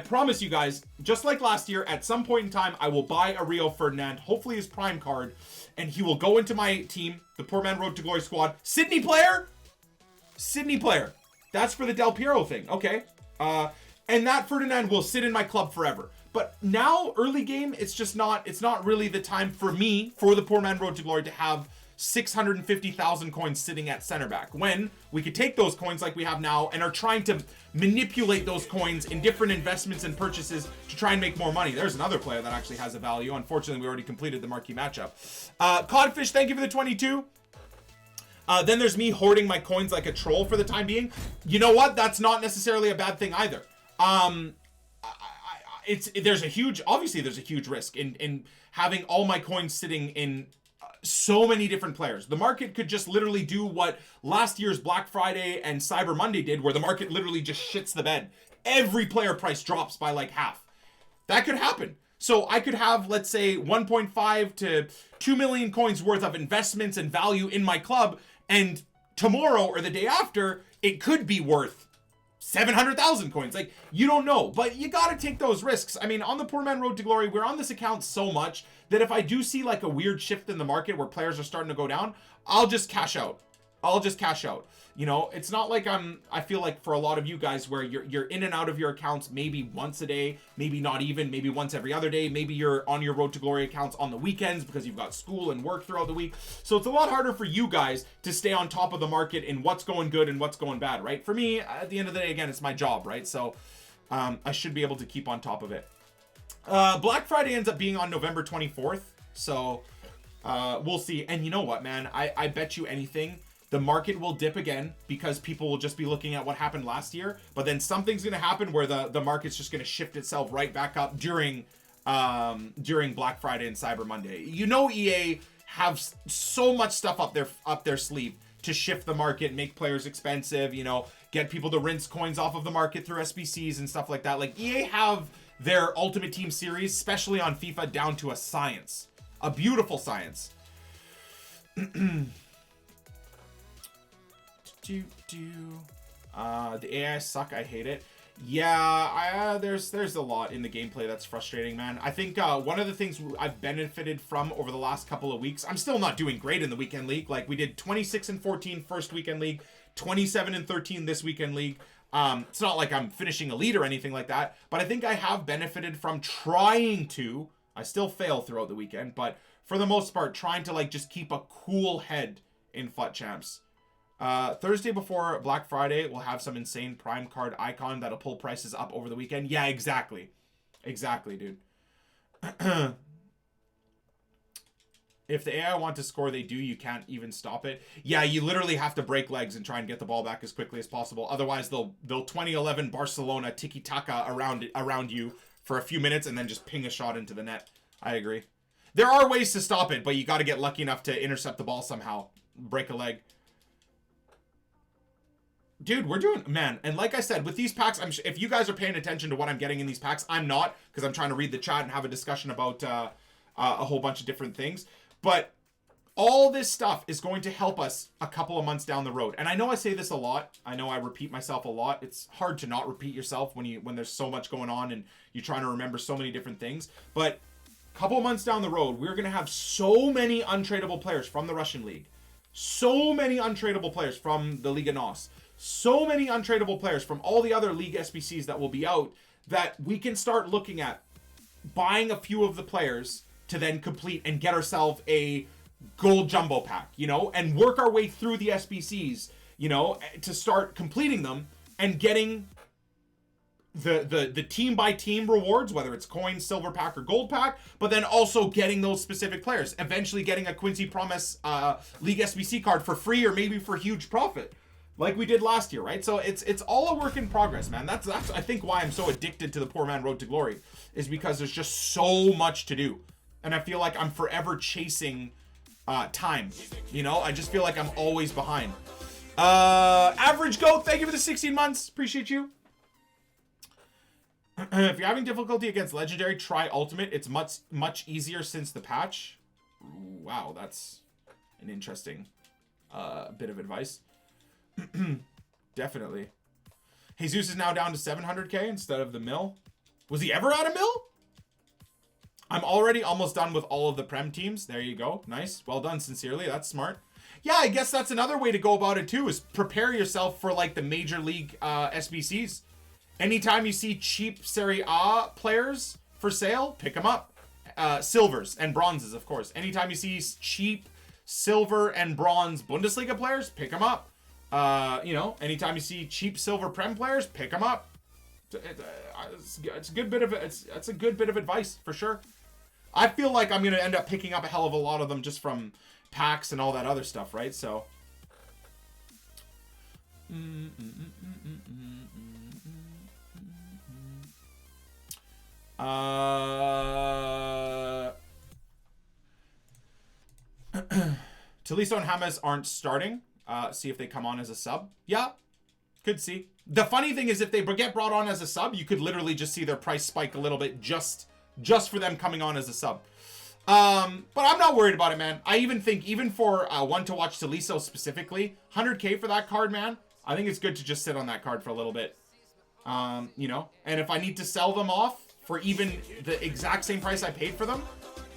promise you guys, just like last year, at some point in time, I will buy a Rio Ferdinand, hopefully his prime card, and he will go into my team, the Poor Man Road to Glory squad. Sydney player. That's for the Del Piero thing. Okay. And that Ferdinand will sit in my club forever. But now, early game, it's not really the time for me, for the Poor Man Road to Glory, to have 650,000 coins sitting at center back, when we could take those coins like we have now and are trying to manipulate those coins in different investments and purchases to try and make more money. There's another player that actually has a value. Unfortunately, we already completed the marquee matchup. Codfish, thank you for the 22. Then there's me hoarding my coins like a troll for the time being. You know what? That's not necessarily a bad thing either. There's a huge risk in having all my coins sitting in so many different players. The market could just literally do what last year's Black Friday and Cyber Monday did, where the market literally just shits the bed. Every player price drops by like half. That could happen. So I could have, let's say, 1.5 to 2 million coins worth of investments and value in my club, and tomorrow or the day after, it could be worth 700,000 coins. Like, you don't know, but you got to take those risks. I mean, on the Poor Man Road to Glory, we're on this account so much that if I do see like a weird shift in the market where players are starting to go down, I'll just cash out. You know, it's not like I feel like for a lot of you guys where you're in and out of your accounts maybe once a day, maybe not even, maybe once every other day, maybe you're on your Road to Glory accounts on the weekends because you've got school and work throughout the week. So it's a lot harder for you guys to stay on top of the market in what's going good and what's going bad, right? For me, at the end of the day, again, it's my job, right? So I should be able to keep on top of it. Black Friday ends up being on November 24th. So we'll see. And you know what, man? I bet you anything, the market will dip again because people will just be looking at what happened last year. But then something's going to happen where the market's just going to shift itself right back up during Black Friday and Cyber Monday. You know, EA have so much stuff up their sleeve to shift the market, make players expensive, you know, get people to rinse coins off of the market through SBCs and stuff like that. Like, EA have their Ultimate Team series, especially on FIFA, down to a science. A beautiful science. The AI suck. I hate it. Yeah, there's a lot in the gameplay that's frustrating, man. I think one of the things I've benefited from over the last couple of weeks, I'm still not doing great in the weekend league. Like, we did 26-14 first weekend league, 27-13 this weekend league. It's not like I'm finishing elite or anything like that, but I think I have benefited from trying to, I still fail throughout the weekend, but for the most part, trying to like just keep a cool head in FUT Champs. Thursday before Black Friday, we'll have some insane prime card icon that'll pull prices up over the weekend. Yeah, exactly. Exactly, dude. If the AI want to score, they do. You can't even stop it. Yeah, you literally have to break legs and try and get the ball back as quickly as possible. Otherwise, they'll 2011 Barcelona tiki-taka around you for a few minutes and then just ping a shot into the net. I agree. There are ways to stop it, but you got to get lucky enough to intercept the ball somehow. Break a leg. Dude, we're doing, man, and like I said, with these packs, if you guys are paying attention to what I'm getting in these packs, I'm not, because I'm trying to read the chat and have a discussion about a whole bunch of different things. But all this stuff is going to help us a couple of months down the road. And I know I say this a lot. I know I repeat myself a lot. It's hard to not repeat yourself when there's so much going on and you're trying to remember so many different things. But a couple of months down the road, we're going to have so many untradeable players from the Russian League. So many untradeable players from the Liga NOS. So many untradeable players from all the other League SBCs that will be out that we can start looking at buying a few of the players to then complete and get ourselves a gold jumbo pack, you know, and work our way through the SBCs, you know, to start completing them and getting the team by team rewards, whether it's coin, silver pack, or gold pack, but then also getting those specific players, eventually getting a Quincy Promise League SBC card for free or maybe for huge profit, like we did last year, right? So it's all a work in progress, man. That's I think why I'm so addicted to the Poor Man Road to Glory, is because there's just so much to do. And I feel like I'm forever chasing time. You know, I just feel like I'm always behind. Average Goat, thank you for the 16 months. Appreciate you. If you're having difficulty against Legendary, try Ultimate. It's much easier since the patch. Wow, that's an interesting bit of advice. Definitely. Jesus is now down to 700k instead of the mill. Was he ever at a mill? I'm already almost done with all of the Prem teams. There you go. Nice. Well done, sincerely. That's smart. Yeah, I guess that's another way to go about it too, is prepare yourself for like the major league SBCs. Anytime you see cheap Serie A players for sale, pick them up. Silvers and bronzes, of course. Anytime you see cheap silver and bronze Bundesliga players, pick them up. You know, anytime you see cheap silver Prem players, pick them up. It's a good bit of it's a good bit of advice for sure. I feel like I'm gonna end up picking up a hell of a lot of them just from packs and all that other stuff, right? So Taliso and James aren't starting. See if they come on as a sub. Yeah, could see. The funny thing is, if they get brought on as a sub, you could literally just see their price spike a little bit just for them coming on as a sub. But I'm not worried about it, man. I even think, even for one to watch Taliso specifically, 100k for that card, man, I think it's good to just sit on that card for a little bit. You know, and if I need to sell them off for even the exact same price I paid for them,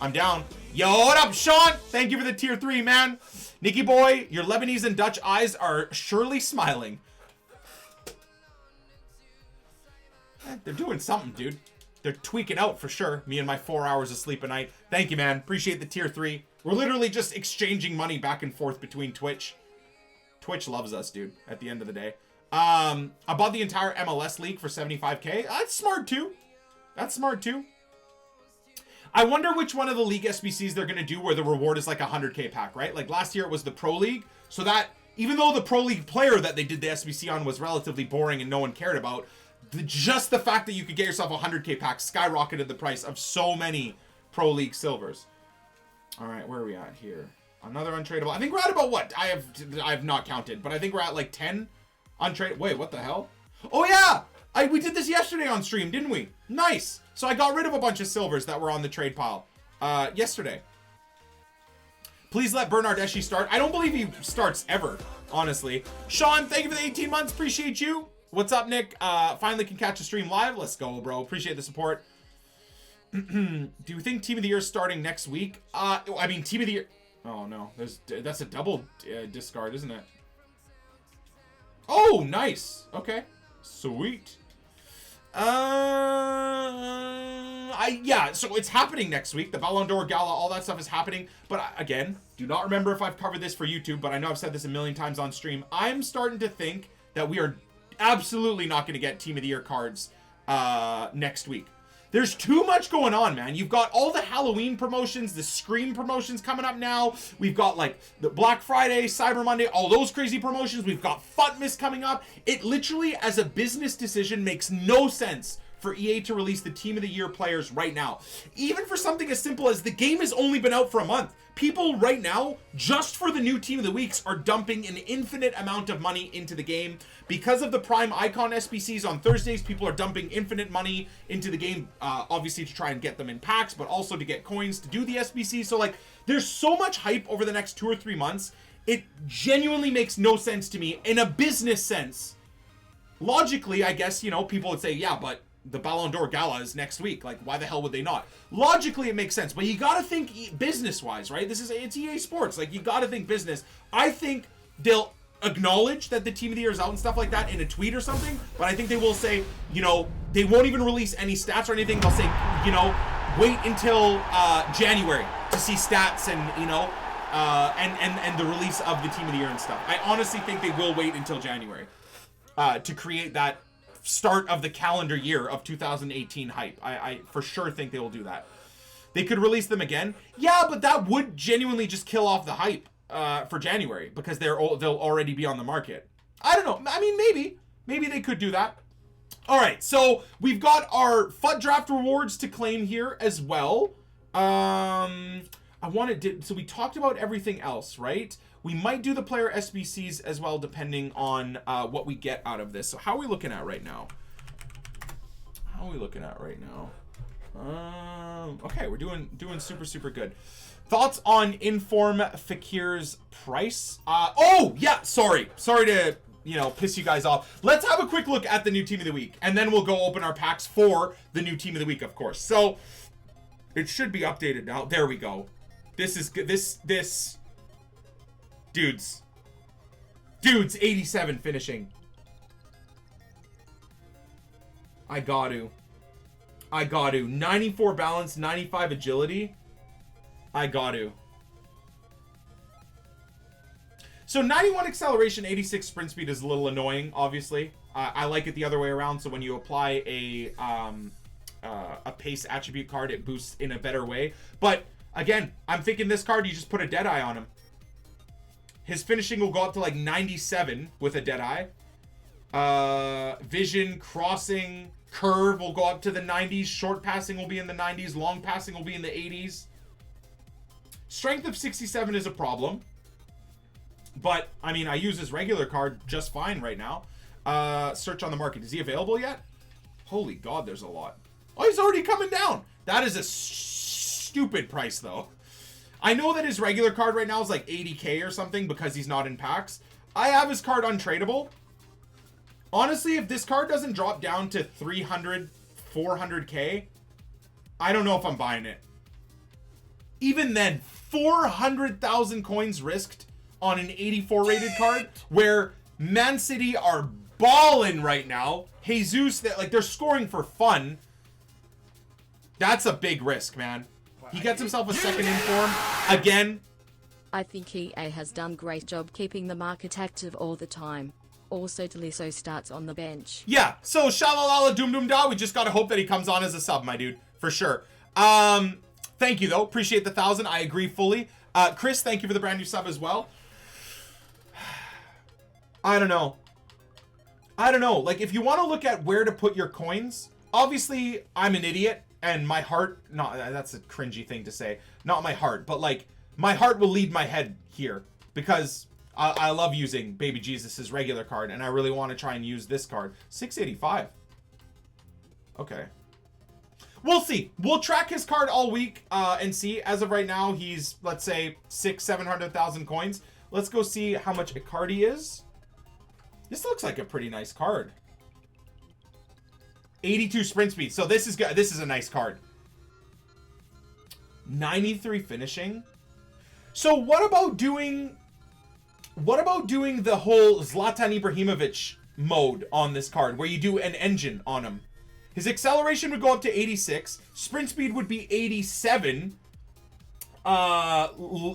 I'm down. Yo, what up, Sean? Thank you for the tier 3, man. Nikki boy, your Lebanese and Dutch eyes are surely smiling. They're doing something, dude. They're tweaking out for sure. Me and my 4 hours of sleep a night. Thank you, man. Appreciate the tier 3. We're literally just exchanging money back and forth between Twitch. Twitch loves us, dude, at the end of the day. I bought the entire MLS league for 75k. That's smart, too. That's smart, too. I wonder which one of the League SBCs they're going to do where the reward is like a 100k pack, right? Like last year it was the Pro League. So that, even though the Pro League player that they did the SBC on was relatively boring and no one cared about, just the fact that you could get yourself a 100k pack skyrocketed the price of so many Pro League silvers. All right, where are we at here? Another untradeable. I think we're at about what? I have not counted, but I think we're at like 10 untrade. Wait, what the hell? Oh yeah, we did this yesterday on stream, didn't we? Nice. So I got rid of a bunch of silvers that were on the trade pile yesterday. Please let Bernardeschi start. I don't believe he starts ever, honestly. Sean, thank you for the 18 months. Appreciate you. What's up, Nick? Finally can catch a stream live. Let's go, bro. Appreciate the support. Do you think Team of the Year is starting next week? I mean, Team of the Year... Oh, no. That's a double discard, isn't it? Oh, nice. Okay. Sweet. Yeah, so it's happening next week. The Ballon d'Or Gala, all that stuff is happening. But again, do not remember if I've covered this for YouTube, but I know I've said this a million times on stream. I'm starting to think that we are absolutely not going to get Team of the Year cards next week. There's too much going on, man. You've got all the Halloween promotions, the Scream promotions coming up now. We've got, like, the Black Friday, Cyber Monday, all those crazy promotions. We've got Futmas coming up. It literally, as a business decision, makes no sense for EA to release the Team of the Year players right now. Even for something as simple as the game has only been out for a month. People right now, just for the new Team of the Weeks, are dumping an infinite amount of money into the game. Because of the Prime Icon SBCs on Thursdays, people are dumping infinite money into the game, obviously to try and get them in packs, but also to get coins to do the SBCs. So, like, there's so much hype over the next 2 or 3 months. It genuinely makes no sense to me in a business sense. Logically, I guess, you know, people would say, yeah, but the Ballon d'Or Gala is next week. Like, why the hell would they not? Logically, it makes sense, but you gotta think business-wise, right? It's EA Sports. Like, you gotta think business. I think they'll acknowledge that the Team of the Year is out and stuff like that in a tweet or something, but I think they will say, you know, they won't even release any stats or anything. They'll say, you know, wait until January to see stats and, you know, and the release of the Team of the Year and stuff. I honestly think they will wait until January to create that start of the calendar year of 2018 hype. I for sure think they will do that. They could release them again. Yeah, but that would genuinely just kill off the hype for January because they'll already be on the market. I don't know. I mean, maybe they could do that. All right, so we've got our FUT draft rewards to claim here as well. So we talked about everything else, right? We might do the player SBCs as well, depending on what we get out of this. So how are we looking at right now? Okay, we're doing super good. Thoughts on Inform Fakir's price? Oh yeah, sorry to, you know, piss you guys off. Let's have a quick look at the new Team of the Week, and then we'll go open our packs for the new Team of the Week, of course. So it should be updated now. There we go. This is good. This. Dudes, 87 finishing. I got to. 94 balance, 95 agility. I got to. So 91 acceleration, 86 sprint speed is a little annoying, obviously. I like it the other way around, so when you apply a pace attribute card, it boosts in a better way. But again, I'm thinking this card, you just put a Deadeye on him. His finishing will go up to like 97 with a Deadeye. Vision, crossing, curve will go up to the 90s. Short passing will be in the 90s. Long passing will be in the 80s. Strength of 67 is a problem. But, I mean, I use his regular card just fine right now. Search on the market. Is he available yet? Holy God, there's a lot. Oh, he's already coming down. That is a stupid price, though. I know that his regular card right now is like 80k or something because he's not in packs. I have his card untradeable. Honestly, if this card doesn't drop down to 300, 400k, I don't know if I'm buying it. Even then, 400,000 coins risked on an 84 rated card where Man City are balling right now. Jesus, they're scoring for fun. That's a big risk, man. He gets himself a second inform again. I think EA has done great job keeping the market active all the time. Also, Tolisso starts on the bench. Yeah, so shalalala doom doom da. We just gotta hope that he comes on as a sub, my dude, for sure. Thank you though, appreciate the 1,000. I agree fully. Chris, thank you for the brand new sub as well. I don't know. Like, if you want to look at where to put your coins, obviously I'm an idiot. And my heart, no, that's a cringy thing to say. Not my heart, but like, my heart will lead my head here. Because I love using Baby Jesus' regular card, and I really want to try and use this card. 685. Okay. We'll see. We'll track his card all week and see. As of right now, he's, let's say, 700,000 coins. Let's go see how much Icardi is. This looks like a pretty nice card. 82 sprint speed. So this is good. This is a nice card. 93 finishing. So what about doing the whole Zlatan Ibrahimovic mode on this card where you do an engine on him? His acceleration would go up to 86, sprint speed would be 87,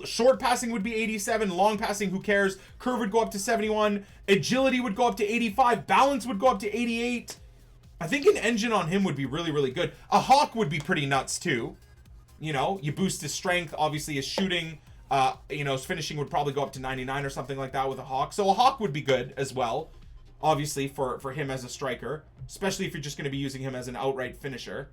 short passing would be 87, long passing, who cares? Curve would go up to 71, agility would go up to 85, balance would go up to 88. I think an engine on him would be really, really good. A Hawk would be pretty nuts too. You know, you boost his strength, obviously his shooting, you know, his finishing would probably go up to 99 or something like that with a Hawk. So a Hawk would be good as well, obviously, for him as a striker, especially if you're just going to be using him as an outright finisher.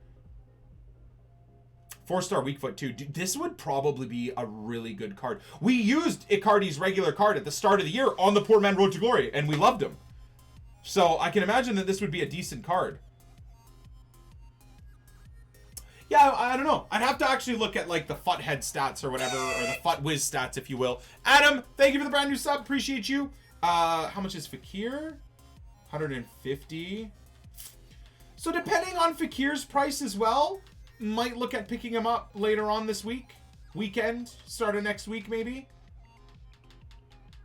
4-star weak foot too. Dude, this would probably be a really good card. We used Icardi's regular card at the start of the year on the Poor Man Road to Glory, and we loved him. So I can imagine that this would be a decent card. Yeah, I don't know. I'd have to actually look at like the FUT head stats or whatever, or the FUT whiz stats, if you will. Adam, thank you for the brand new sub. Appreciate you. How much is Fakir? 150. So depending on Fakir's price as well, might look at picking him up later on this weekend, start of next week maybe.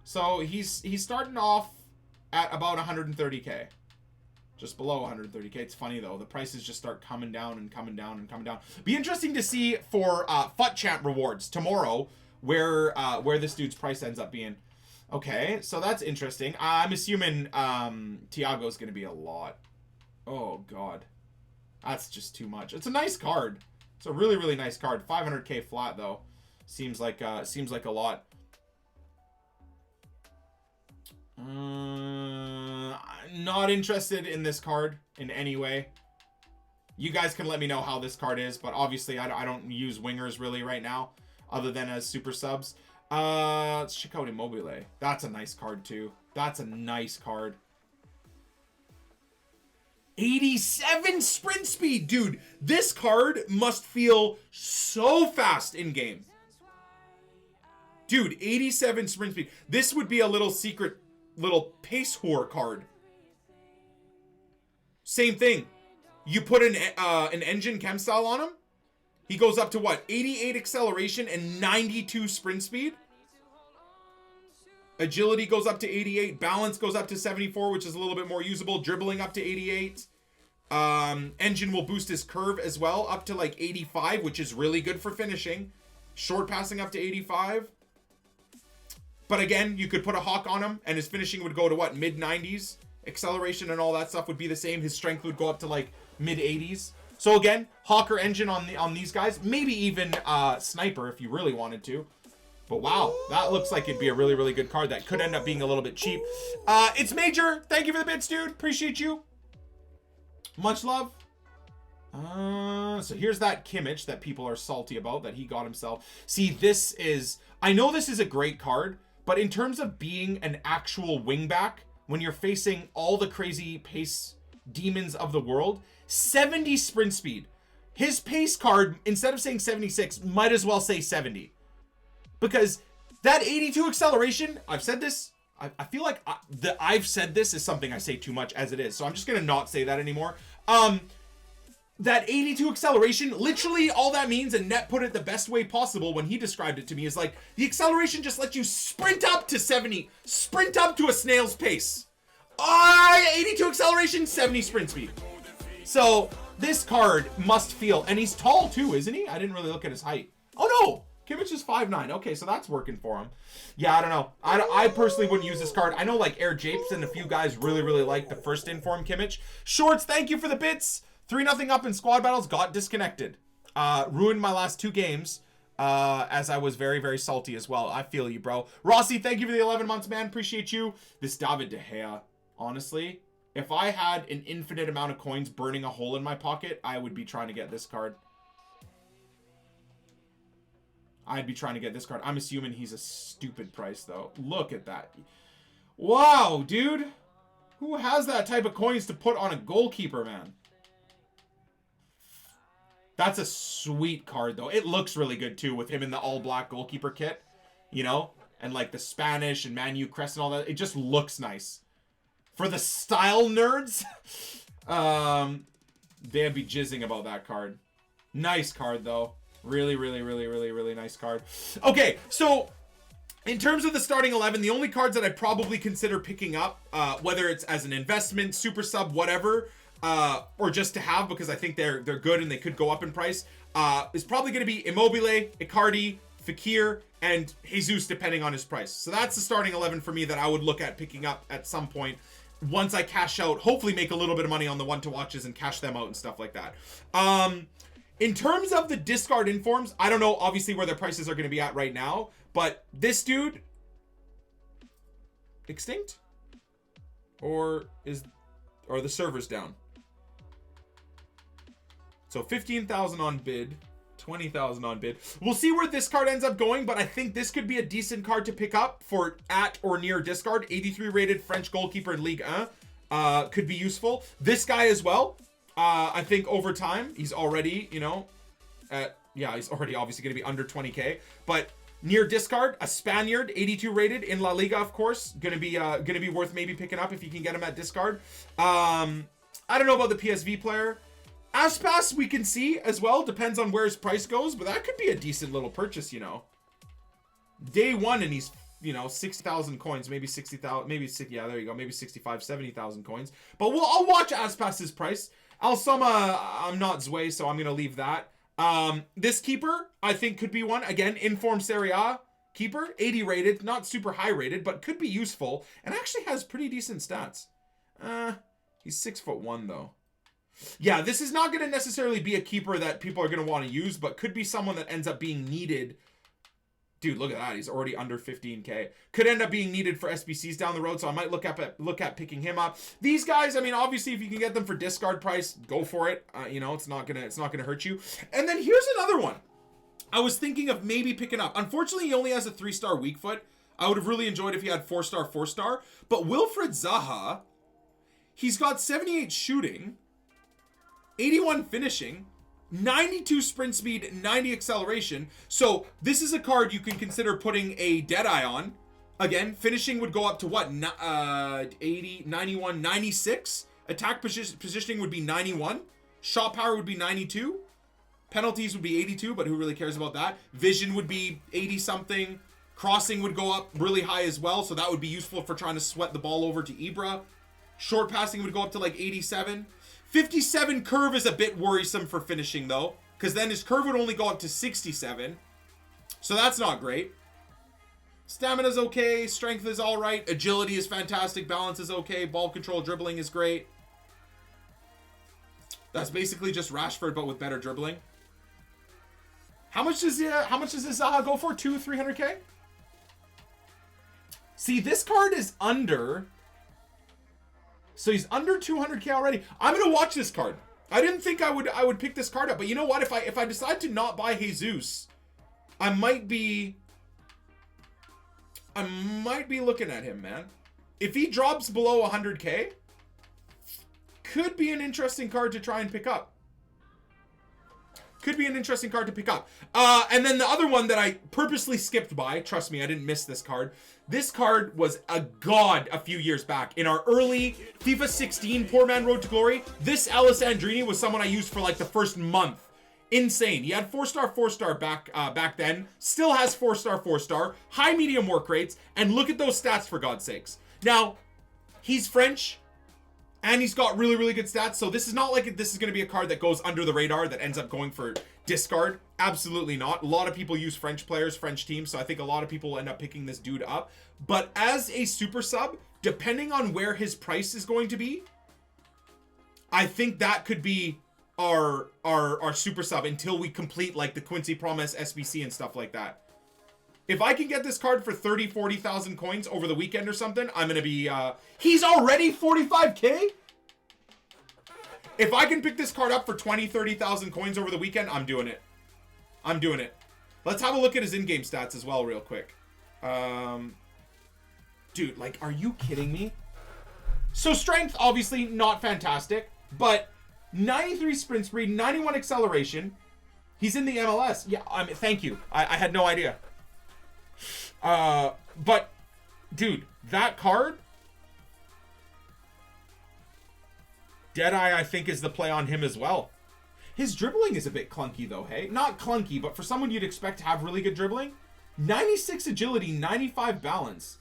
So he's starting off at about 130k. Just below 130k. It's funny though, the prices just start coming down and coming down and coming down. Be interesting to see for FUT Champ rewards tomorrow where this dude's price ends up being. Okay, so that's interesting. I'm assuming Thiago's gonna be a lot. Oh god, that's just too much. It's a nice card. It's a really, really nice card. 500k flat though. Seems like a lot. Not interested in this card in any way. You guys can let me know how this card is, but obviously I don't use wingers really right now, other than as super subs. Let's check out Immobile. That's a nice card too. That's a nice card. 87 sprint speed, dude. This card must feel so fast in game. Dude, 87 sprint speed. This would be a little secret, little pace whore card. Same thing. You put an engine chem style on him. He goes up to what? 88 acceleration and 92 sprint speed. Agility goes up to 88. Balance goes up to 74, which is a little bit more usable. Dribbling up to 88. Engine will boost his curve as well up to like 85, which is really good for finishing. Short passing up to 85. But again, you could put a Hawk on him and his finishing would go to what? Mid 90s. Acceleration and all that stuff would be the same. His strength would go up to like mid 80s. So again, Hawk or engine on these guys. Maybe even Sniper if you really wanted to. But wow, that looks like it'd be a really, really good card that could end up being a little bit cheap. It's Major. Thank you for the bits, dude. Appreciate you. Much love. So here's that Kimmich that people are salty about that he got himself. See, this is... I know this is a great card, but in terms of being an actual wingback, when you're facing all the crazy pace demons of the world, 70 sprint speed. His pace card, instead of saying 76, might as well say 70. Because that 82 acceleration, I've said this, I feel like I've said this is something I say too much as it is, so I'm just going to not say that anymore. That 82 acceleration, literally all that means, and Net put it the best way possible when he described it to me, is like, the acceleration just lets you sprint up to 70, sprint up to a snail's pace. 82 acceleration, 70 sprint speed. So, this card must feel, and he's tall too, isn't he? I didn't really look at his height. Oh no! Kimmich is 5'9". Okay, so that's working for him. Yeah, I don't know. I personally wouldn't use this card. I know like Air Japes and a few guys really, really like the first inform Kimmich. Shorts, thank you for the bits. 3-0 up in squad battles, got disconnected. Ruined my last 2 games, as I was very, very salty as well. I feel you, bro. Rossi, thank you for the 11 months, man. Appreciate you. This David De Gea, honestly, if I had an infinite amount of coins burning a hole in my pocket, I would be trying to get this card. I'd be trying to get this card. I'm assuming he's a stupid price, though. Look at that. Wow, dude. Who has that type of coins to put on a goalkeeper, man? That's a sweet card, though. It looks really good, too, with him in the all-black goalkeeper kit. You know? And, like, the Spanish and Man U crest and all that. It just looks nice. For the style nerds. they'd be jizzing about that card. Nice card, though. Really, really, really, really, really nice card. Okay, so in terms of the starting 11, the only cards that I probably consider picking up, whether it's as an investment, super sub, whatever, or just to have because I think they're good and they could go up in price, is probably going to be Immobile, Icardi, Fekir, and Jesus, depending on his price. So that's the starting 11 for me that I would look at picking up at some point once I cash out, hopefully make a little bit of money on the one to watches and cash them out and stuff like that. In terms of the discard informs, I don't know obviously where their prices are going to be at right now, but this dude extinct or the server's down. So 15,000 on bid, 20,000 on bid. We'll see where this card ends up going, but I think this could be a decent card to pick up for at or near discard. 83 rated French goalkeeper in Ligue 1 could be useful. This guy as well. I think over time he's already, he's already obviously going to be under 20k, but near discard, a Spaniard, 82 rated in La Liga, of course, gonna be worth maybe picking up if you can get him at discard. I don't know about the PSV player. Aspas we can see as well, depends on where his price goes, but that could be a decent little purchase, Day one and he's 60,000 coins, maybe 60,000, maybe there you go, maybe 65, 70,000 coins. But I'll watch Aspas's price. Alsoma, I'm not Zwei, so I'm gonna leave that. This keeper, I think could be one. Again, inform Serie A keeper, 80 rated, not super high rated, but could be useful, and actually has pretty decent stats. He's 6'1" though. Yeah, this is not gonna necessarily be a keeper that people are gonna want to use, but could be someone that ends up being needed. Dude, look at that. He's already under 15k. Could end up being needed for SBCs down the road, so I might look at picking him up. These guys, I mean, obviously, if you can get them for discard price, go for it. It's not gonna hurt you. And then here's another one. I was thinking of maybe picking up. Unfortunately, he only has a 3-star weak foot. I would have really enjoyed if he had 4-star, 4-star. But Wilfred Zaha, he's got 78 shooting, 81 finishing, 92 sprint speed, 90 acceleration. So this is a card you can consider putting a Deadeye on. Again, finishing would go up to what? 80, 91, 96. Attack positioning would be 91. Shot power would be 92. Penalties would be 82, but who really cares about that? Vision would be 80 something. Crossing would go up really high as well, so that would be useful for trying to sweat the ball over to Ibra. Short passing would go up to like 87. 57 curve is a bit worrisome for finishing though, because then his curve would only go up to 67. So that's not great. Stamina's okay, strength is all right, agility is fantastic, balance is okay, ball control, dribbling is great. That's basically just Rashford but with better dribbling. How much does this Zaha go for? 300k? See, this card is under. So he's under 200k already. I'm gonna watch this card. I didn't think I would pick this card up, but you know what? If I decide to not buy Jesus, I might be looking at him, man. If he drops below 100k, could be an interesting card to try and pick up. Could be an interesting card to pick up. And then the other one that I purposely skipped by, trust me, I didn't miss this card. This card was a god a few years back. In our early FIFA 16 Poor Man Road to Glory, this Alessandrini was someone I used for like the first month. Insane. He had 4-star, 4-star back then. Still has 4-star, 4-star. High medium work rates. And look at those stats, for God's sakes. Now, he's French. And he's got really, really good stats. So this is not like this is going to be a card that goes under the radar that ends up going for discard. Absolutely not. A lot of people use French players, French teams. So I think a lot of people will end up picking this dude up. But as a super sub, depending on where his price is going to be, I think that could be our super sub until we complete like the Quincy Promise SBC and stuff like that. If I can get this card for 30, 40,000 coins over the weekend or something, I'm going to be, he's already 45k? If I can pick this card up for 20, 30,000 coins over the weekend, I'm doing it. I'm doing it. Let's have a look at his in-game stats as well real quick. Dude, like, are you kidding me? So strength, obviously not fantastic, but 93 sprint speed, 91 acceleration. He's in the MLS. Yeah, thank you. I had no idea. But dude, that card, Deadeye, I think, is the play on him as well. His dribbling is a bit clunky, though, hey? Not clunky, but for someone you'd expect to have really good dribbling. 96 agility, 95 balance.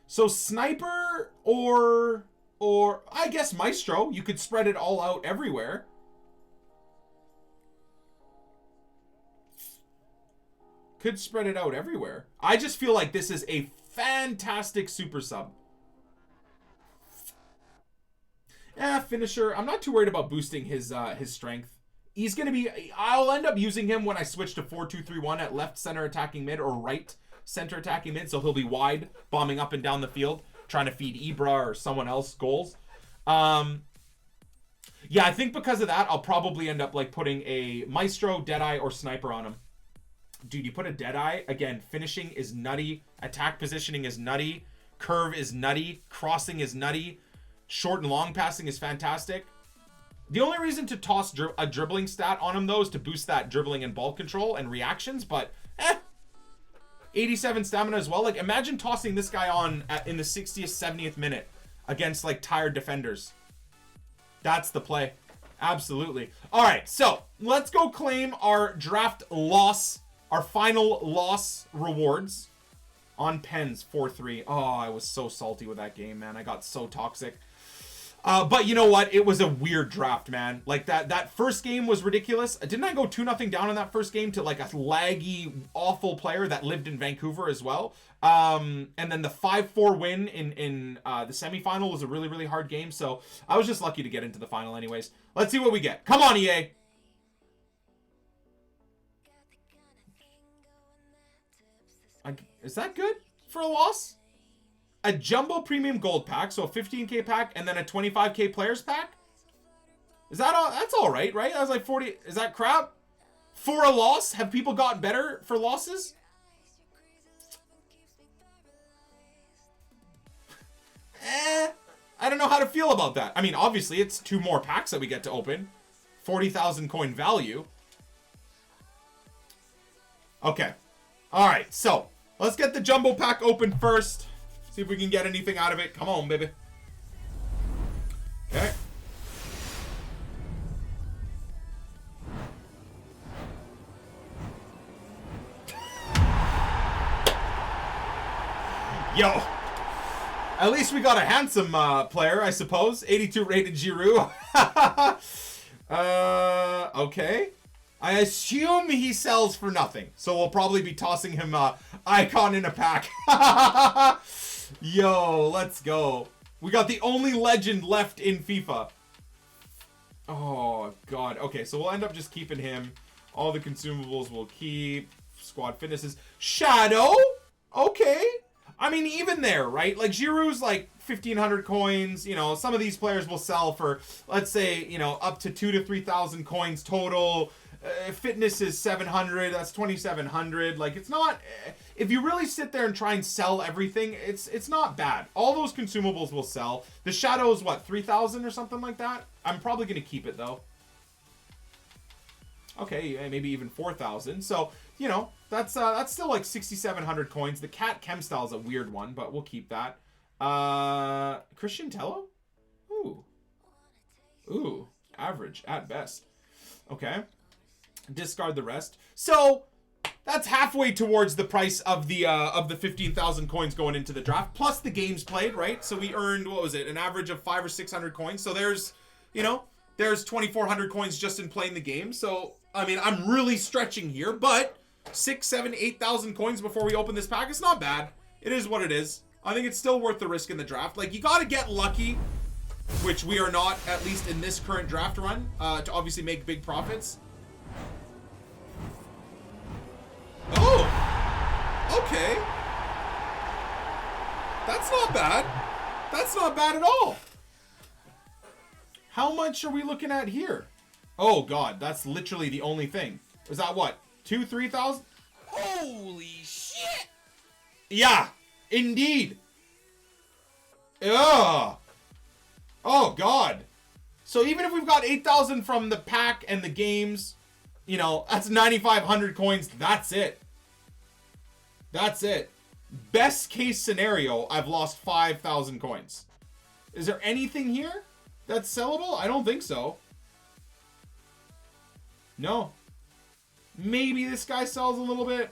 So Sniper or I guess Maestro. You could spread it all out everywhere. Could spread it out everywhere. I just feel like this is a fantastic super sub. Finisher. I'm not too worried about boosting his strength. He's going to be... I'll end up using him when I switch to 4-2-3-1 at left center attacking mid or right center attacking mid. So he'll be wide, bombing up and down the field, trying to feed Ibra or someone else goals. Yeah, I think because of that, I'll probably end up like putting a Maestro, Deadeye, or Sniper on him. Dude, you put a Deadeye, again, finishing is nutty. Attack positioning is nutty. Curve is nutty. Crossing is nutty. Short and long passing is fantastic. The only reason to toss a dribbling stat on him, though, is to boost that dribbling and ball control and reactions, but 87 stamina as well. Like, imagine tossing this guy on in the 60th, 70th minute against, like, tired defenders. That's the play. Absolutely. All right, so let's go claim our draft loss, our final loss rewards on Pens 4-3. Oh, I was so salty with that game, man. I got so toxic. But you know what? It was a weird draft, man. Like that first game was ridiculous. Didn't I go 2-0 down in that first game to like a laggy, awful player that lived in Vancouver as well? And then the 5-4 win in the semifinal was a really, really hard game. So I was just lucky to get into the final anyways. Let's see what we get. Come on, EA. Is that good for a loss? A jumbo premium gold pack, so a 15k pack, and then a 25k players pack? Is that all? That's all right, right? That was like 40. Is that crap? For a loss? Have people gotten better for losses? I don't know how to feel about that. I mean, obviously, it's 2 more packs that we get to open. 40,000 coin value. Okay. All right, so let's get the jumbo pack open first. See if we can get anything out of it. Come on, baby. Okay. Yo. At least we got a handsome player, I suppose. 82 rated Giroud. Okay. I assume he sells for nothing. So we'll probably be tossing him icon in a pack. Yo, let's go. We got the only legend left in FIFA. Oh, God. Okay, so we'll end up just keeping him. All the consumables we'll keep. Squad fitnesses. Shadow? Okay. I mean, even there, right? Like, Giroud's like 1,500 coins. You know, some of these players will sell for, let's say, you know, up to 2,000 to 3,000 coins total. Fitness is 700. That's 2,700. Like, it's not... If you really sit there and try and sell everything, it's not bad. All those consumables will sell. The Shadow is, what, 3,000 or something like that? I'm probably going to keep it, though. Okay, maybe even 4,000. So, you know, that's still like 6,700 coins. The Cat Chem style is a weird one, but we'll keep that. Christian Tello? Ooh, average at best. Okay. Discard the rest. So that's halfway towards the price of the 15,000 coins going into the draft, plus the games played, right? So we earned, what was it, an average of 500 or 600 coins. So there's, you know, there's 2,400 coins just in playing the game. So I mean, I'm really stretching here, but 6,000, 7,000, 8,000 coins before we open this pack, it's not bad. It is what it is. I think it's still worth the risk in the draft. Like, you got to get lucky, which we are not, at least in this current draft run, to obviously make big profits. Oh, okay. That's not bad. That's not bad at all. How much are we looking at here? Oh, God, that's literally the only thing. Is that what? 2,000, 3,000? Holy shit! Yeah, indeed. Ugh. Oh, God. So even if we've got 8,000 from the pack and the games, you know, that's 9,500 coins. That's it. That's it. Best case scenario, I've lost 5,000 coins. Is there anything here? that's sellable? I don't think so. No. Maybe this guy sells a little bit.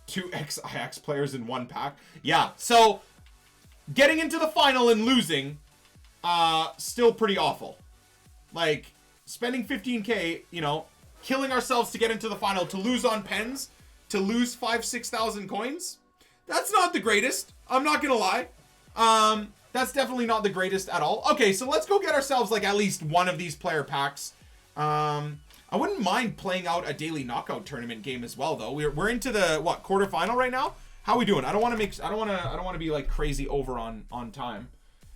2 ex-Ajax players in 1 pack. Yeah, so getting into the final and losing, still pretty awful. Like, spending 15K, you know, killing ourselves to get into the final, to lose on pens, to lose 5,000-6,000 coins. That's not the greatest. I'm not gonna lie. That's definitely not the greatest at all. Okay, so let's go get ourselves like at least one of these player packs. I wouldn't mind playing out a daily knockout tournament game as well, though. We're into the what, quarterfinal right now? How we doing? I don't want to be like crazy over on time.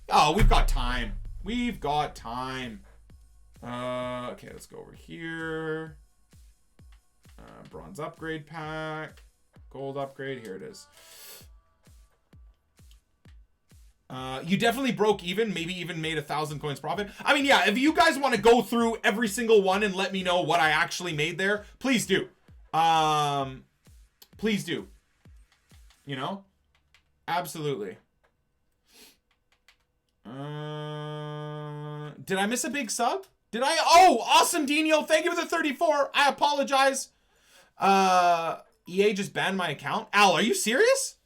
Oh, we've got time. We've got time. Okay, let's go over here. Bronze upgrade pack, gold upgrade. Here it is. You definitely broke even, maybe even made 1,000 coins profit. I mean, yeah, if you guys want to go through every single one and let me know what I actually made there, please do. Please do. You know? Absolutely. Did I miss a big sub? Did I? Oh, awesome, Dino. Thank you for the 34. I apologize. EA just banned my account. Al, are you serious?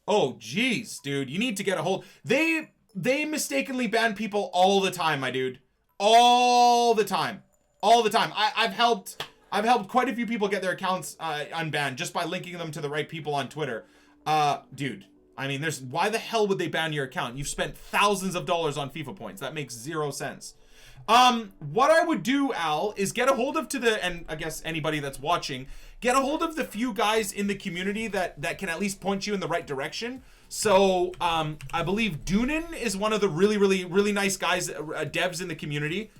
Oh, geez, dude. You need to get a hold. They mistakenly ban people all the time, my dude. All the time. All the time. I've helped quite a few people get their accounts unbanned just by linking them to the right people on Twitter. Dude. I mean, why the hell would they ban your account? You've spent thousands of dollars on FIFA points. That makes 0 sense. What I would do, Al, is get a hold of and I guess anybody that's watching, get a hold of the few guys in the community that can at least point you in the right direction. So, I believe Doonan is one of the really nice guys, devs in the community.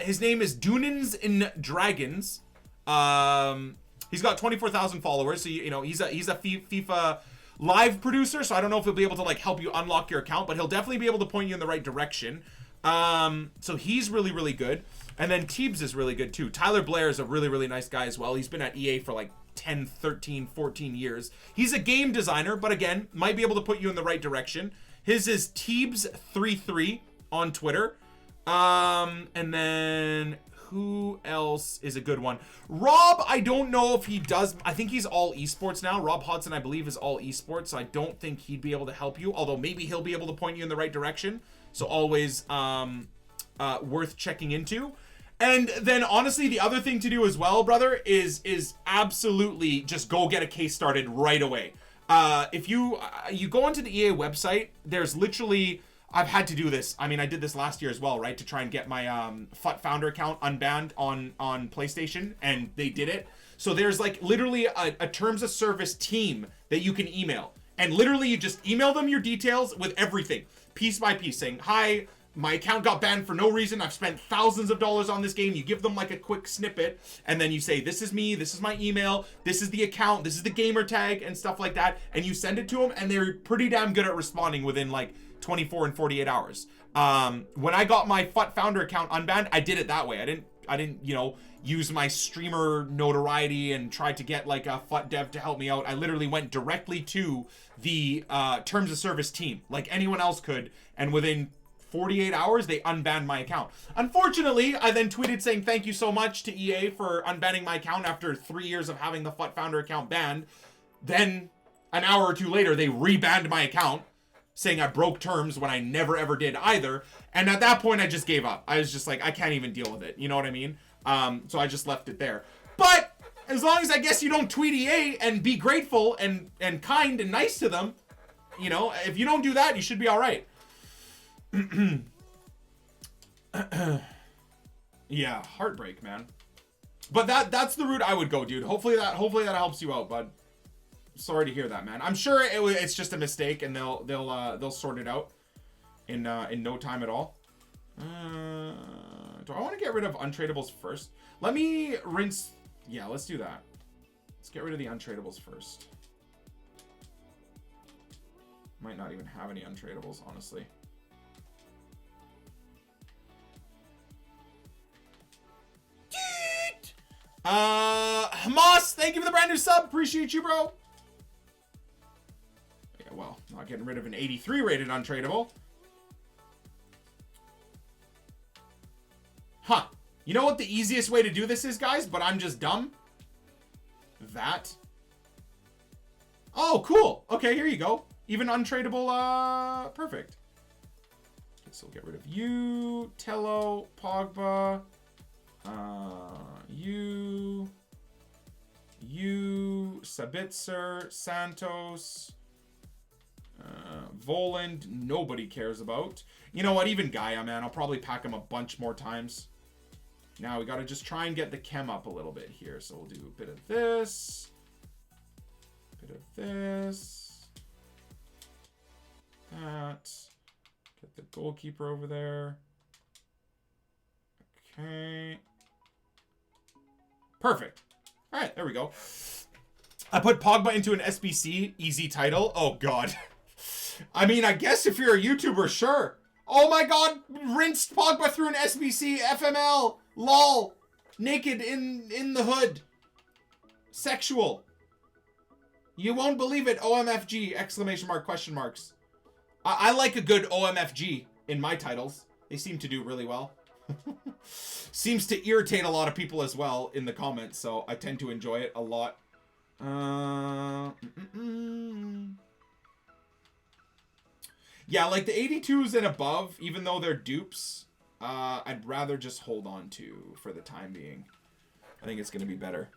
His name is Doonans in Dragons. He's got 24,000 followers. So, you know, he's a FIFA live producer. So I don't know if he'll be able to like help you unlock your account, but he'll definitely be able to point you in the right direction. So he's really good. And then Teebs is really good too. Tyler Blair is a really nice guy as well. He's been at EA for like 10, 13, 14 years. He's a game designer, but again, might be able to put you in the right direction. His is Teebs33 on Twitter. And then who else is a good one? Rob, I don't know if he does. I think he's all esports now. Rob Hodson, I believe, is all esports. So I don't think he'd be able to help you, although maybe he'll be able to point you in the right direction. So always worth checking into. And then honestly, the other thing to do as well, brother, is absolutely just go get a case started right away. If you go onto the EA website, there's literally, I've had to do this. I mean, I did this last year as well, right? To try and get my FUT founder account unbanned on PlayStation, and they did it. So there's like literally a terms of service team that you can email. And literally you just email them your details with everything, piece by piece, saying, hi, my account got banned for no reason. I've spent thousands of dollars on this game. You give them like a quick snippet, and then you say, this is me, this is my email, this is the account, this is the gamer tag, and stuff like that. And you send it to them, and they're pretty damn good at responding within like 24 and 48 hours. When I got my FUT founder account unbanned, I did it that way. I didn't, you know, use my streamer notoriety and tried to get like a FUT dev to help me out. I literally went directly to the terms of service team like anyone else could, and within 48 hours they unbanned my account. Unfortunately, I then tweeted saying thank you so much to EA for unbanning my account after 3 years of having the FUT founder account banned. Then an hour or two later they rebanned my account, saying I broke terms when I never ever did either. And at that point I just gave up. I was just like, I can't even deal with it, you know what I mean? So I just left it there. But as long as I guess you don't tweet EA and be grateful and kind and nice to them, you know, if you don't do that, you should be all right. Yeah, heartbreak, man. But that's the route I would go, dude. Hopefully that helps you out, bud. Sorry to hear that, man. I'm sure it's just a mistake, and they'll sort it out in no time at all. Do I want to get rid of untradables first? Let me rinse. Yeah, let's do that. Let's get rid of the untradables first. Might not even have any untradables, honestly. Hamas, thank you for the brand new sub. Appreciate you, bro. Yeah, well, not Not getting rid of an 83 rated untradeable. Huh. You know what the easiest way to do this is, guys? But I'm just dumb. That. Oh, cool. Okay, here you go. Even untradeable, perfect. Okay, so we'll get rid of you, Tello, Pogba, you, Sabitzer, Santos, Voland, nobody cares about. You know what, even Gaia, man, I'll probably pack him a bunch more times. Now we got to just try and get the chem up a little bit here. So we'll do a bit of this, that. Get the goalkeeper over there. Okay. Perfect. All right, there we go. I put Pogba into an SBC, easy title. Oh, God. I mean, I guess if you're a YouTuber, sure. Oh, my God. Rinsed Pogba through an SBC, FML. LOL. Naked in the hood. Sexual. You won't believe it. OMFG, exclamation mark, question marks. I like a good OMFG in my titles. They seem to do really well. Seems to irritate a lot of people as well in the comments, so I tend to enjoy it a lot. Yeah, like the 82s and above, even though they're dupes, I'd rather just hold on to for the time being. I think it's going to be better.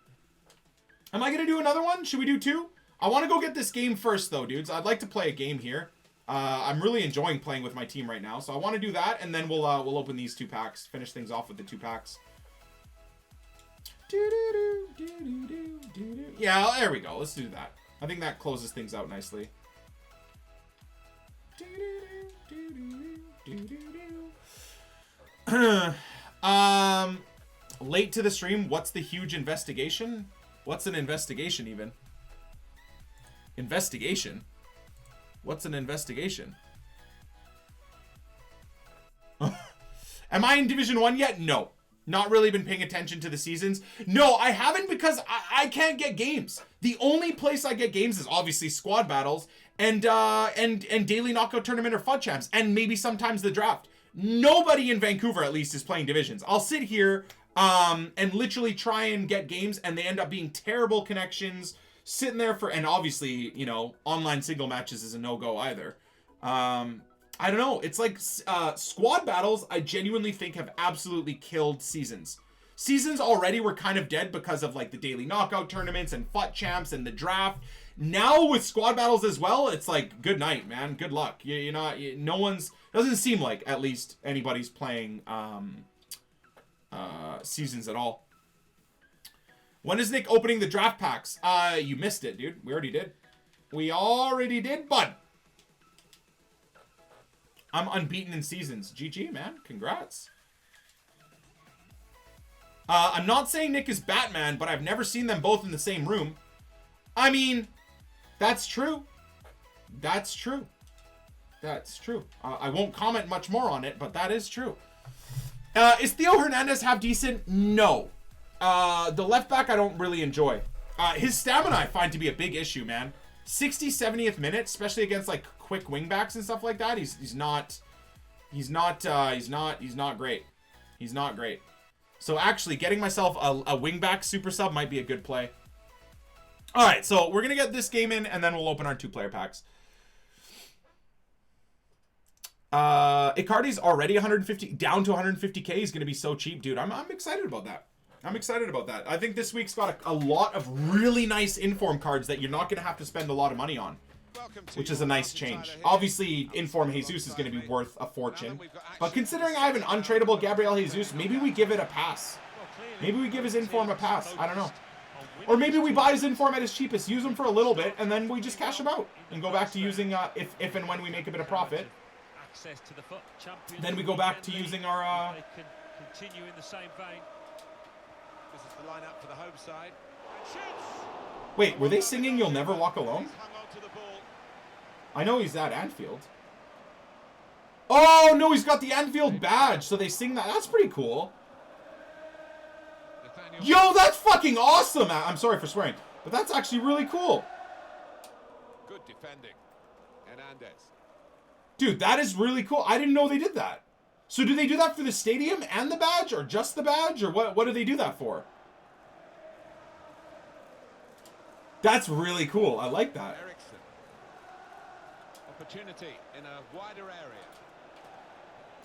Am I going to do another one? Should we do two? I want to go get this game first, though, dudes. I'd like to play a game here. I'm really enjoying playing with my team right now, so I want to do that, and then we'll open these 2 packs. Finish things off with the 2 packs. Yeah, there we go. Let's do that. I think that closes things out nicely. Late to the stream. What's the huge investigation? What's an investigation even? Investigation? What's an investigation? Am I in Division 1 yet? No. Not really been paying attention to the seasons. No, I haven't because I can't get games. The only place I get games is obviously squad battles and daily knockout tournament or FUT champs, and maybe sometimes the draft. Nobody in Vancouver, at least, is playing divisions. I'll sit here and literally try and get games, and they end up being terrible connections. Sitting there for, and obviously, you know, online single matches is a no-go either. I don't know. It's like squad battles, I genuinely think have absolutely killed seasons. Seasons already were kind of dead because of like the daily knockout tournaments and FUT champs and the draft. Now with squad battles as well, it's like, good night, man. Good luck. You're not, no one's, doesn't seem like at least anybody's playing seasons at all. When is Nick opening the draft packs? You missed it, dude. We already did. We already did, bud. I'm unbeaten in seasons. GG, man. Congrats. I'm not saying Nick is Batman, but I've never seen them both in the same room. I mean, that's true. That's true. That's true. I won't comment much more on it, but that is true. Is Theo Hernandez half decent? No. The left back I don't really enjoy. His stamina I find to be a big issue, man. 60, 70th minute, especially against like quick wingbacks and stuff like that. He's not great. He's not great. So actually getting myself a wingback super sub might be a good play. All right, so we're going to get this game in and then we'll open our 2-player packs. Icardi's already 150 down to 150k. He's going to be so cheap, dude. I'm excited about that. I'm excited about that. I think this week's got a lot of really nice inform cards that you're not going to have to spend a lot of money on, which is a nice change. Obviously, inform Jesus is going to be worth a fortune, but considering I have an untradeable Gabriel Jesus, maybe we give it a pass. Maybe we give his inform a pass. I don't know. Or maybe we buy his inform at his cheapest, use him for a little bit, and then we just cash him out and go back to using if and when we make a bit of profit. Then we go back to using our continue in the same vein. This is the lineup for the home side. Wait, were they singing "You'll Never Walk Alone"? I know he's at Anfield. Oh no, he's got the Anfield badge, so they sing that. That's pretty cool. Yo, that's fucking awesome! I'm sorry for swearing, but that's actually really cool. Good defending. Dude, that is really cool. I didn't know they did that. So do they do that for the stadium and the badge, or just the badge, or what do they do that for? That's really cool. I like that. Opportunity in a wider area.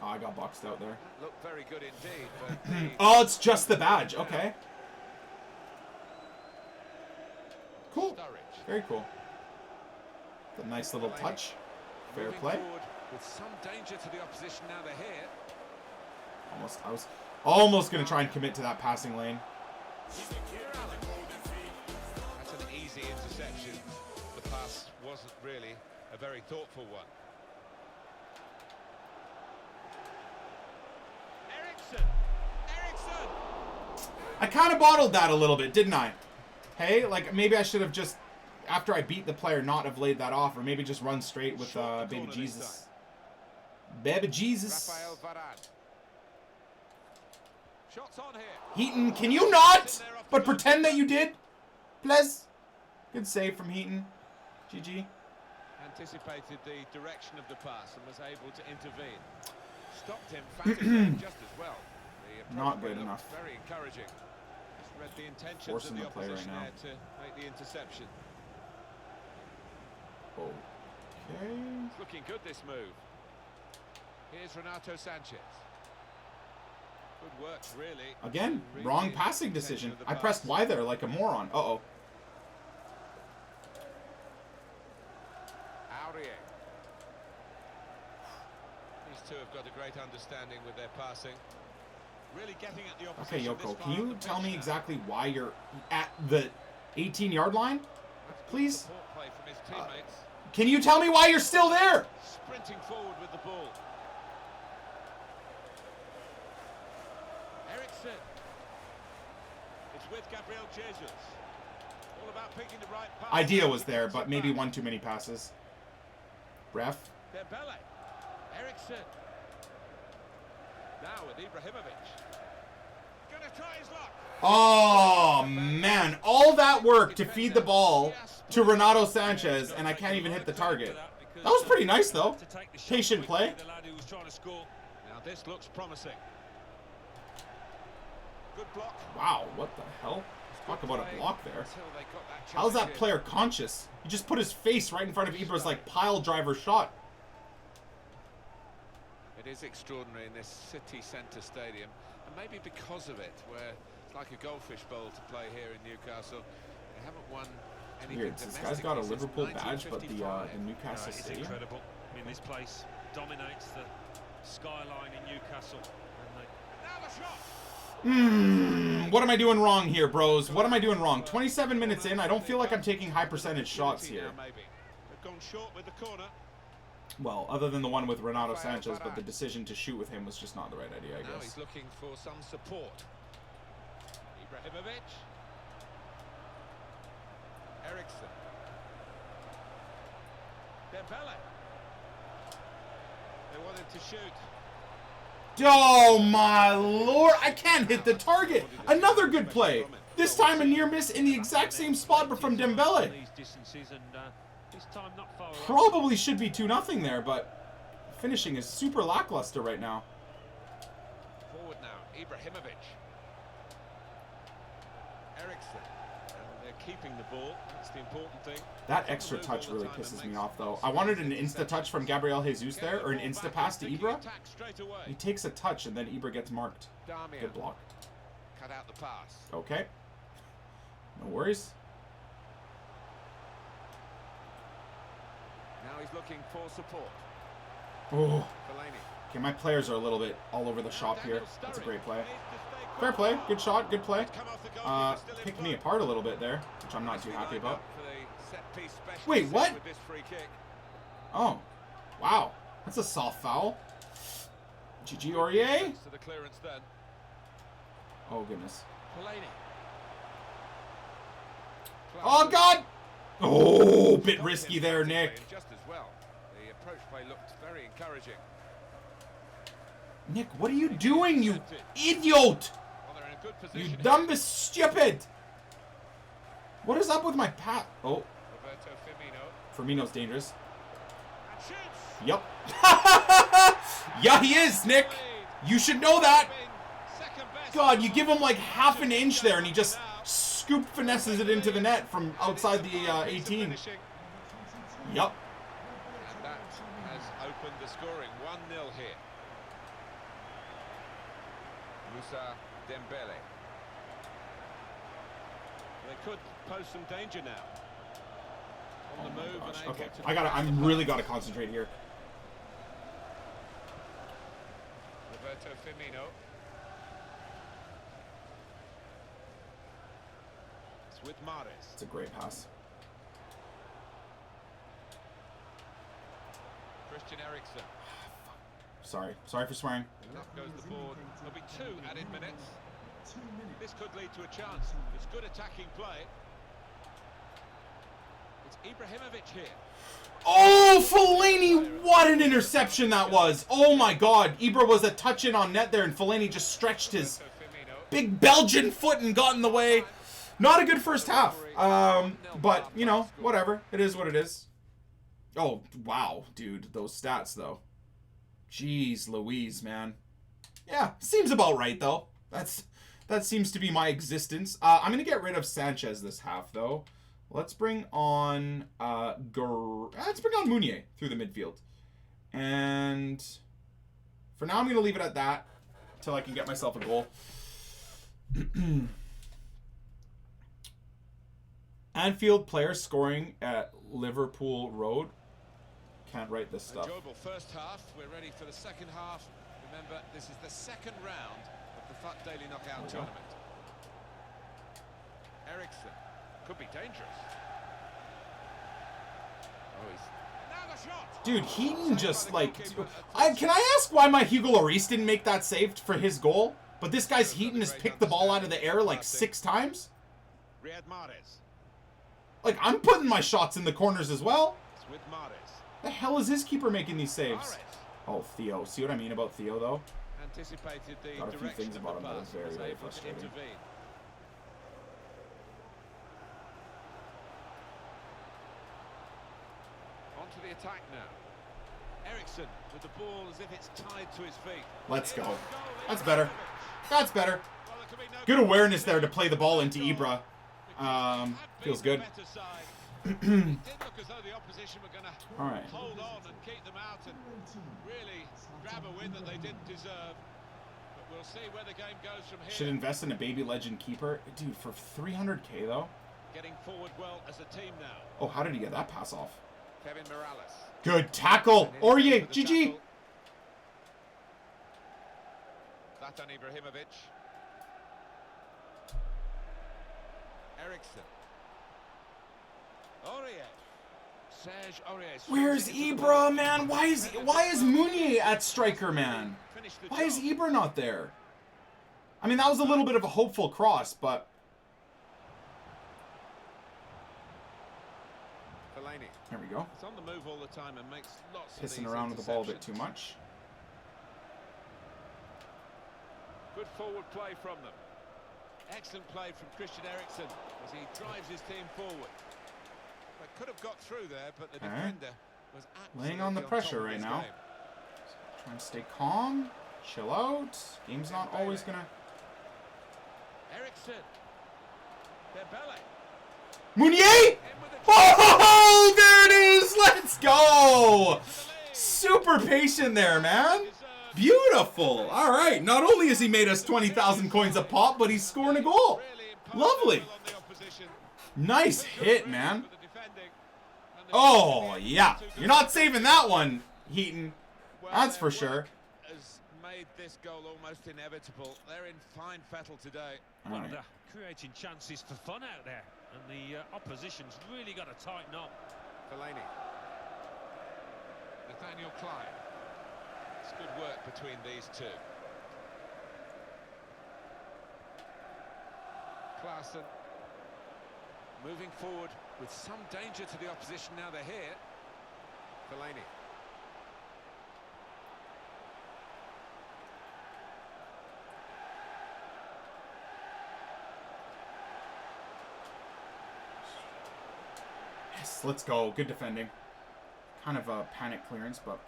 Oh, I got boxed out there. Looked very good indeed. But oh, it's just the badge. Okay. Cool. Very cool. A nice little touch. Fair play. With some danger to the opposition now they're here. I was almost going to try and commit to that passing lane. That's an easy interception. The pass wasn't really a very thoughtful one. Eriksson! I kind of bottled that a little bit, didn't I? Hey, like maybe I should have just, after I beat the player, not have laid that off, or maybe just run straight with Baby Jesus. Baby Jesus. Rafael Varane. Shots on here. Heaton, can you not but pretend that you did? Please. Good save from Heaton. GG. Anticipated the direction of the pass and was able to intervene. Stopped him emphatically just as well. Not good enough. Very encouraging. Just read the intentions Forcing of the the play opposition right there to make the interception. Okay. It's looking good, this move. Here's Renato Sanchez. Good work, really. Again, wrong passing decision. I pressed Y there like a moron. Uh-oh. Aurier. These two have got a great understanding with their passing. Really getting at the opposition. Okay, Yoko, can you tell me exactly why you're at the 18-yard line? Please? Play from his teammates. Can you tell me why you're still there? Sprinting forward with the ball. Eriksson. It's with Gabriel Jesus. All about picking the right pass. Idea was there, but maybe one too many passes. Ref. Dembele. Eriksson. Now with Ibrahimovic. Gonna try his luck. Oh, man. All that work to feed the ball to Renato Sanchez, and I can't even hit the target. That was pretty nice, though. Patient play. Now this looks promising. Good block. Wow, what the hell? Talk about a block there. How's that player conscious? He just put his face right in front of Ibra's, like, pile driver shot. It is extraordinary in this city centre stadium, and maybe because of it, where it's like a goldfish bowl to play here in Newcastle. They haven't won anything. Weird. This guy's got a Liverpool badge, but the Newcastle it's stadium. incredible. I mean, this place dominates the skyline in Newcastle. And now the shot. What am I doing wrong here, bros? What am I doing wrong? 27 minutes in, I don't feel like I'm taking high percentage shots here. They've gone short with the corner. Well, other than the one with Renato Sanchez, but the decision to shoot with him was just not the right idea, I Now guess. he's looking for some support. Ibrahimovic. Eriksson. Dembele. They wanted to shoot. Oh my lord, I can't hit the target. Another good play. This time a near miss in the exact same spot, but from Dembele. Probably should be 2-0 there, but finishing is super lackluster right now. Forward now, Ibrahimovic. Eriksson. And they're keeping the ball. That's the important thing. That extra touch really pisses me off, though. I wanted an insta-touch from Gabriel Jesus there, or an insta-pass to Ibra. He takes a touch, and then Ibra gets marked. Good block. Cut out the pass. Okay. No worries. Now he's looking for support. Oh. Okay, my players are a little bit all over the shop here. That's a great play. Fair play. Good shot. Good play. Picked me apart a little bit there, which I'm not too happy about. Wait, what? Oh. Wow. That's a soft foul. GG Aurier. Oh, goodness. Oh, God. Oh, bit risky there, Nick. Just as well. The approach play looked very encouraging. Nick, what are you doing, you idiot? You dumb stupid. What is up with my pat? Oh. Roberto Firmino. Firmino's dangerous. Yep. Yeah, he is, Nick. You should know that. God, you give him like half an inch there, and he just scoop finesses it into the net from outside the 18. Yep. And that has opened the scoring. 1-0 here. Musa Dembele. They could pose some danger now. On the move. Gosh. And Okay, able to I'm really gotta concentrate here. Roberto Firmino. It's with Mahrez. It's a great pass. Christian Eriksen. Sorry for swearing. And up goes the board. There'll be 2 added minutes. This could lead to a chance. It's good attacking play. It's Ibrahimovic here. Oh, Fellaini, what an interception that was. Oh my God, Ibra was a touch in on net there, and Fellaini just stretched his big Belgian foot and got in the way. Not a good first half, but you know, whatever. It is what it is. Oh, wow, dude, those stats though. Jeez Louise, man. Yeah, seems about right though. That seems to be my existence. I'm gonna get rid of Sanchez this half though. Let's bring on Meunier through the midfield. And for now I'm gonna leave it at that until I can get myself a goal. Anfield players scoring at Liverpool Road. Can't write this stuff. Enjoyable first half. We're ready for the second half. Remember, this is the second round of the FUT Daily Knockout Tournament. Eriksen could be dangerous. Oh, he's now the shot. Dude, Heaton just like... Can I ask why my Hugo Lloris didn't make that save for his goal? But this guy's Heaton has picked the ball out of the air like 6 times? Riyad Mahrez. Like, I'm putting my shots in the corners as well. It's with Mahrez. The hell is this keeper making these saves? Mahrez. Oh, Theo. See what I mean about Theo, though? Anticipated the Got a few direction things of about the him that pass, is very, was very able to frustrating. intervene. On to the attack now. Eriksen with the ball as if it's tied to his feet. Let's go. That's better. That's better. Good awareness there to play the ball into Ibra. Feels good. It did look as though the opposition were going to All right. hold on and keep them out and really grab a win that they didn't deserve. But we'll see where the game goes from here. Should invest in a baby legend keeper. Dude, for 300k though? Getting forward well as a team now. Oh, how did he get that pass off? Kevin Morales. Good tackle. Aurier, GG. Zlatan Ibrahimovic. Eriksen. Aurier. Serge Aurier. Where's Ibra, man? Why is Meunier at striker, man? Why is Ibra not there? I mean, that was a little bit of a hopeful cross, but... Fellaini. There we go. It's on the move all the time and makes lots of Pissing these around with the ball a bit interceptions. too much. Good forward play from them. Excellent play from Christian Eriksen as he drives his team forward. They could have got through there, but the defender was absolutely Laying on the top pressure of right his now. game. Trying to stay calm. Chill out. Game's not always gonna... Eriksen. Dembele. Meunier! Oh, there it is! Let's go! Super patient there, man. Beautiful. All right. Not only has he made us 20,000 coins a pop, but he's scoring a goal. Lovely. Nice hit, man. Oh, yeah. You're not saving that one, Heaton. That's for sure. Has made this goal almost inevitable. They're in fine fettle today. All right. They're creating chances for fun out there, and the opposition's really got to tighten up. Fellaini. Nathaniel Klein. It's good work between these two. Klaassen moving forward with some danger to the opposition now they're here. Fellaini. Yes, let's go. Good defending. kind of a panic clearance, but...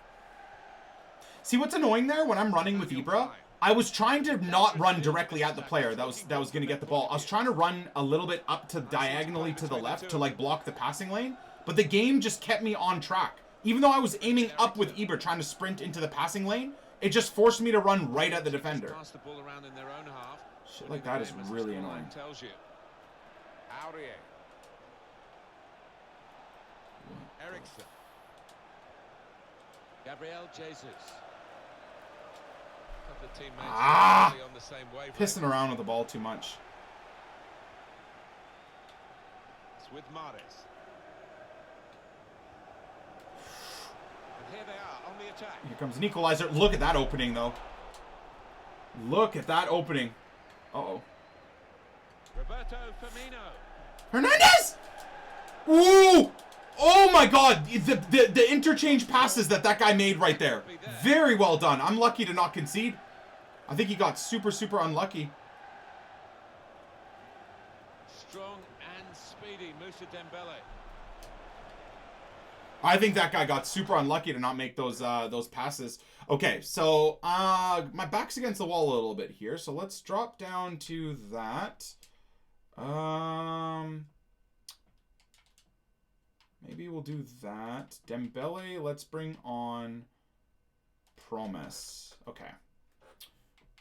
See, what's annoying there when I'm running with Ibra? I was trying to not run directly at the player that was going to get the ball. I was trying to run a little bit up to diagonally to the left to, like, block the passing lane. But the game just kept me on track. Even though I was aiming up with Ibra trying to sprint into the passing lane, it just forced me to run right at the defender. Shit like that is really annoying. Ericsson. Gabriel Jesus. Pissing around with the ball too much. It's with Mares. And here they are on the attack. Here comes an equalizer. Look at that opening, though. Look at that opening. Uh-oh. Roberto Firmino. Hernandez! Ooh! Oh my god! The interchange passes that guy made right there. Very well done. I'm lucky to not concede. I think he got super, super unlucky. Strong and speedy, Moussa Dembele. I think that guy got super unlucky to not make those passes. Okay, so my back's against the wall a little bit here, so let's drop down to that. Maybe we'll do that. Dembele, let's bring on Promise. Okay.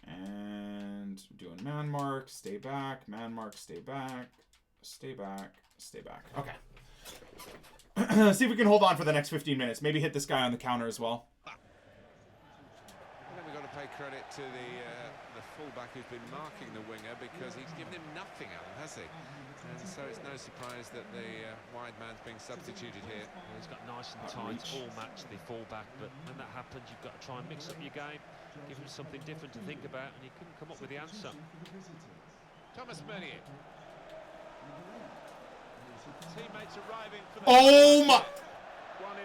And doing man mark, stay back, man mark, stay back, stay back, stay back. Okay. See if we can hold on for the next 15 minutes. Maybe hit this guy on the counter as well. And then we've got to pay credit to the fullback who's been marking the winger because he's given him nothing, Alan, has he? And so it's no surprise that the wide man's being substituted here. Well, he's got nice and tight, all match the fullback, but when that happens, you've got to try and mix up your game, give him something different to think about, and he couldn't come up with the answer. Thomas Meunier. Teammates arriving for the... Oh my...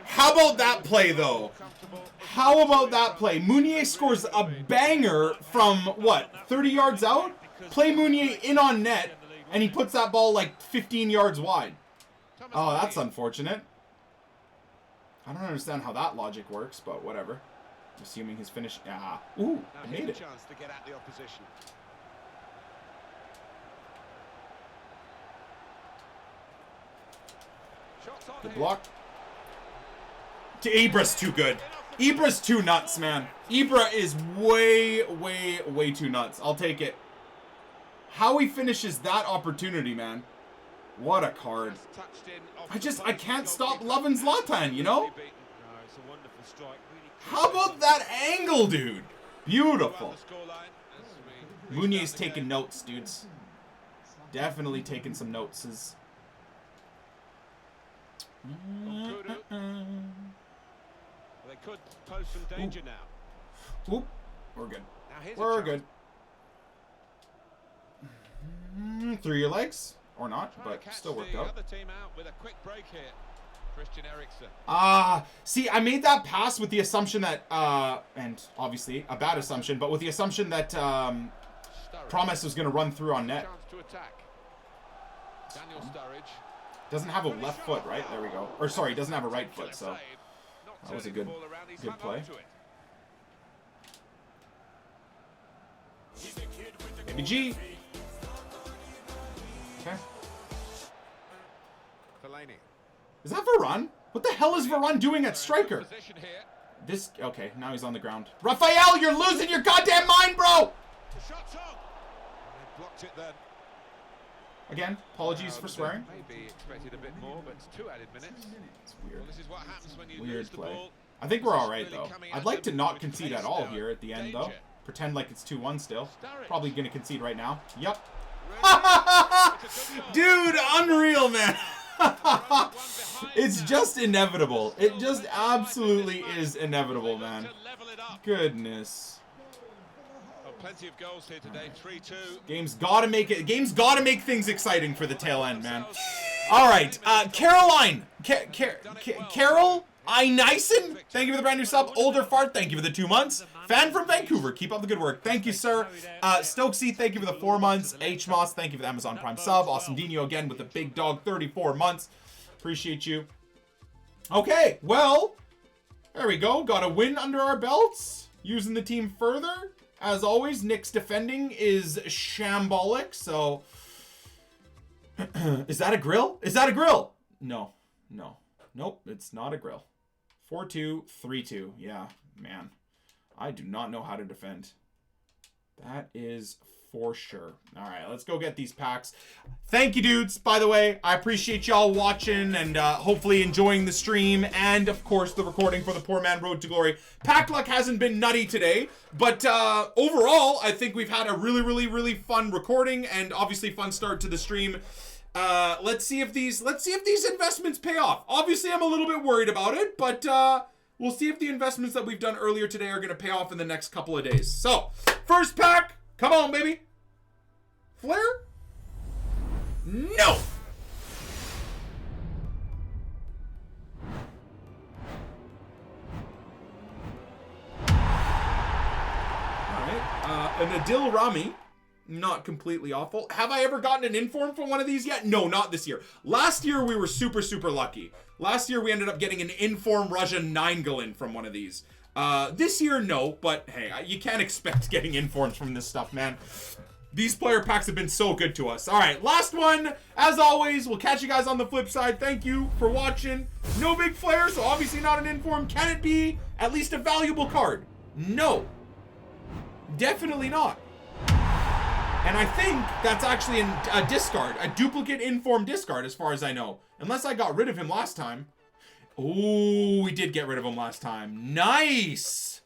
How about that play, though? How about that play? Meunier scores a banger from, what, 30 yards out? Play Meunier in on net, and he puts that ball like 15 yards wide. Oh, that's unfortunate. I don't understand how that logic works, but whatever. Assuming he's finished. Ah, ooh, I made it. Chance to get at the opposition. Good block. Ibra's too good. Ibra's too nuts, man. Ibra is way, way, way too nuts. I'll take it. How he finishes that opportunity, man. What a card. I can't stop loving Zlatan, you know? How about that angle, dude? Beautiful. Meunier's taking notes, dudes. Definitely taking some notes. They could pose some danger now. Oop. We're good. We're good. Through your legs. Or not, but still worked out. Other team out with a quick break here. Christian Eriksen. See, I made that pass with the assumption that, and obviously a bad assumption, but with the assumption that Promise was going to run through on net. To attack. Daniel Sturridge. Doesn't have a left foot, right? There we go. Or sorry, doesn't have a right foot, so that was a good play. Baby G. Okay. Is that Varane? What the hell is Varane doing at striker? This, okay, now he's on the ground. Raphael, you're losing your goddamn mind, bro! Blocked it then. Again, apologies for swearing. Maybe expected a bit more, but it's 2 added minutes. It's weird. Well, this is what happens when you Weird lose the play. ball. I think we're all right, though. I'd like to not concede at all here at the end, though. Pretend like it's 2-1 still. Probably going to concede right now. Yup. Dude, unreal, man. It's just inevitable. It just absolutely is inevitable, man. Goodness. Plenty of goals here today. 3-2. Game's gotta make it. Game's gotta make things exciting for the tail end, man. All right, Caroline, Carol Einissen, thank you for the brand new sub. Older Fart, thank you for the 2 months. Fan from Vancouver, keep up the good work. Thank you, sir. Stokesy, thank you for the 4 months. H Moss, thank you for the Amazon Prime sub. Awesome Dino again with the big dog, 34 months. Appreciate you. Okay, well, There we go. Got a win under our belts. Using the team further. As always, Nick's defending is shambolic, so... Is that a grill? Is that a grill? No. No. Nope, it's not a grill. 4-2, 3-2. Yeah, man. I do not know how to defend. That is for sure. All right, let's go get these packs. Thank you, dudes. By the way, I appreciate y'all watching and hopefully enjoying the stream and, of course, the recording for the Poor Man Road to Glory. Pack luck hasn't been nutty today, but overall, I think we've had a really fun recording and obviously fun start to the stream. Let's see if these investments pay off. Obviously, I'm a little bit worried about it, but we'll see if the investments that we've done earlier today are going to pay off in the next couple of days. So, first pack. Come on, baby. Flare? No. Alright. An Adil Rami. Not completely awful. Have I ever gotten an inform from one of these yet? No, not this year. Last year, we were super lucky. Last year, we ended up getting an inform Rajan Nainggolan from one of these. This year, no, but hey, you can't expect getting informs from this stuff, man. These player packs have been so good to us. All right, last one. As always, we'll catch you guys on the flip side. Thank you for watching. No big flare, so obviously not an inform. Can it be at least a valuable card? No. Definitely not. And I think that's actually a discard, a duplicate inform discard as far as I know. Unless I got rid of him last time. Oh, we did get rid of him last time. Nice.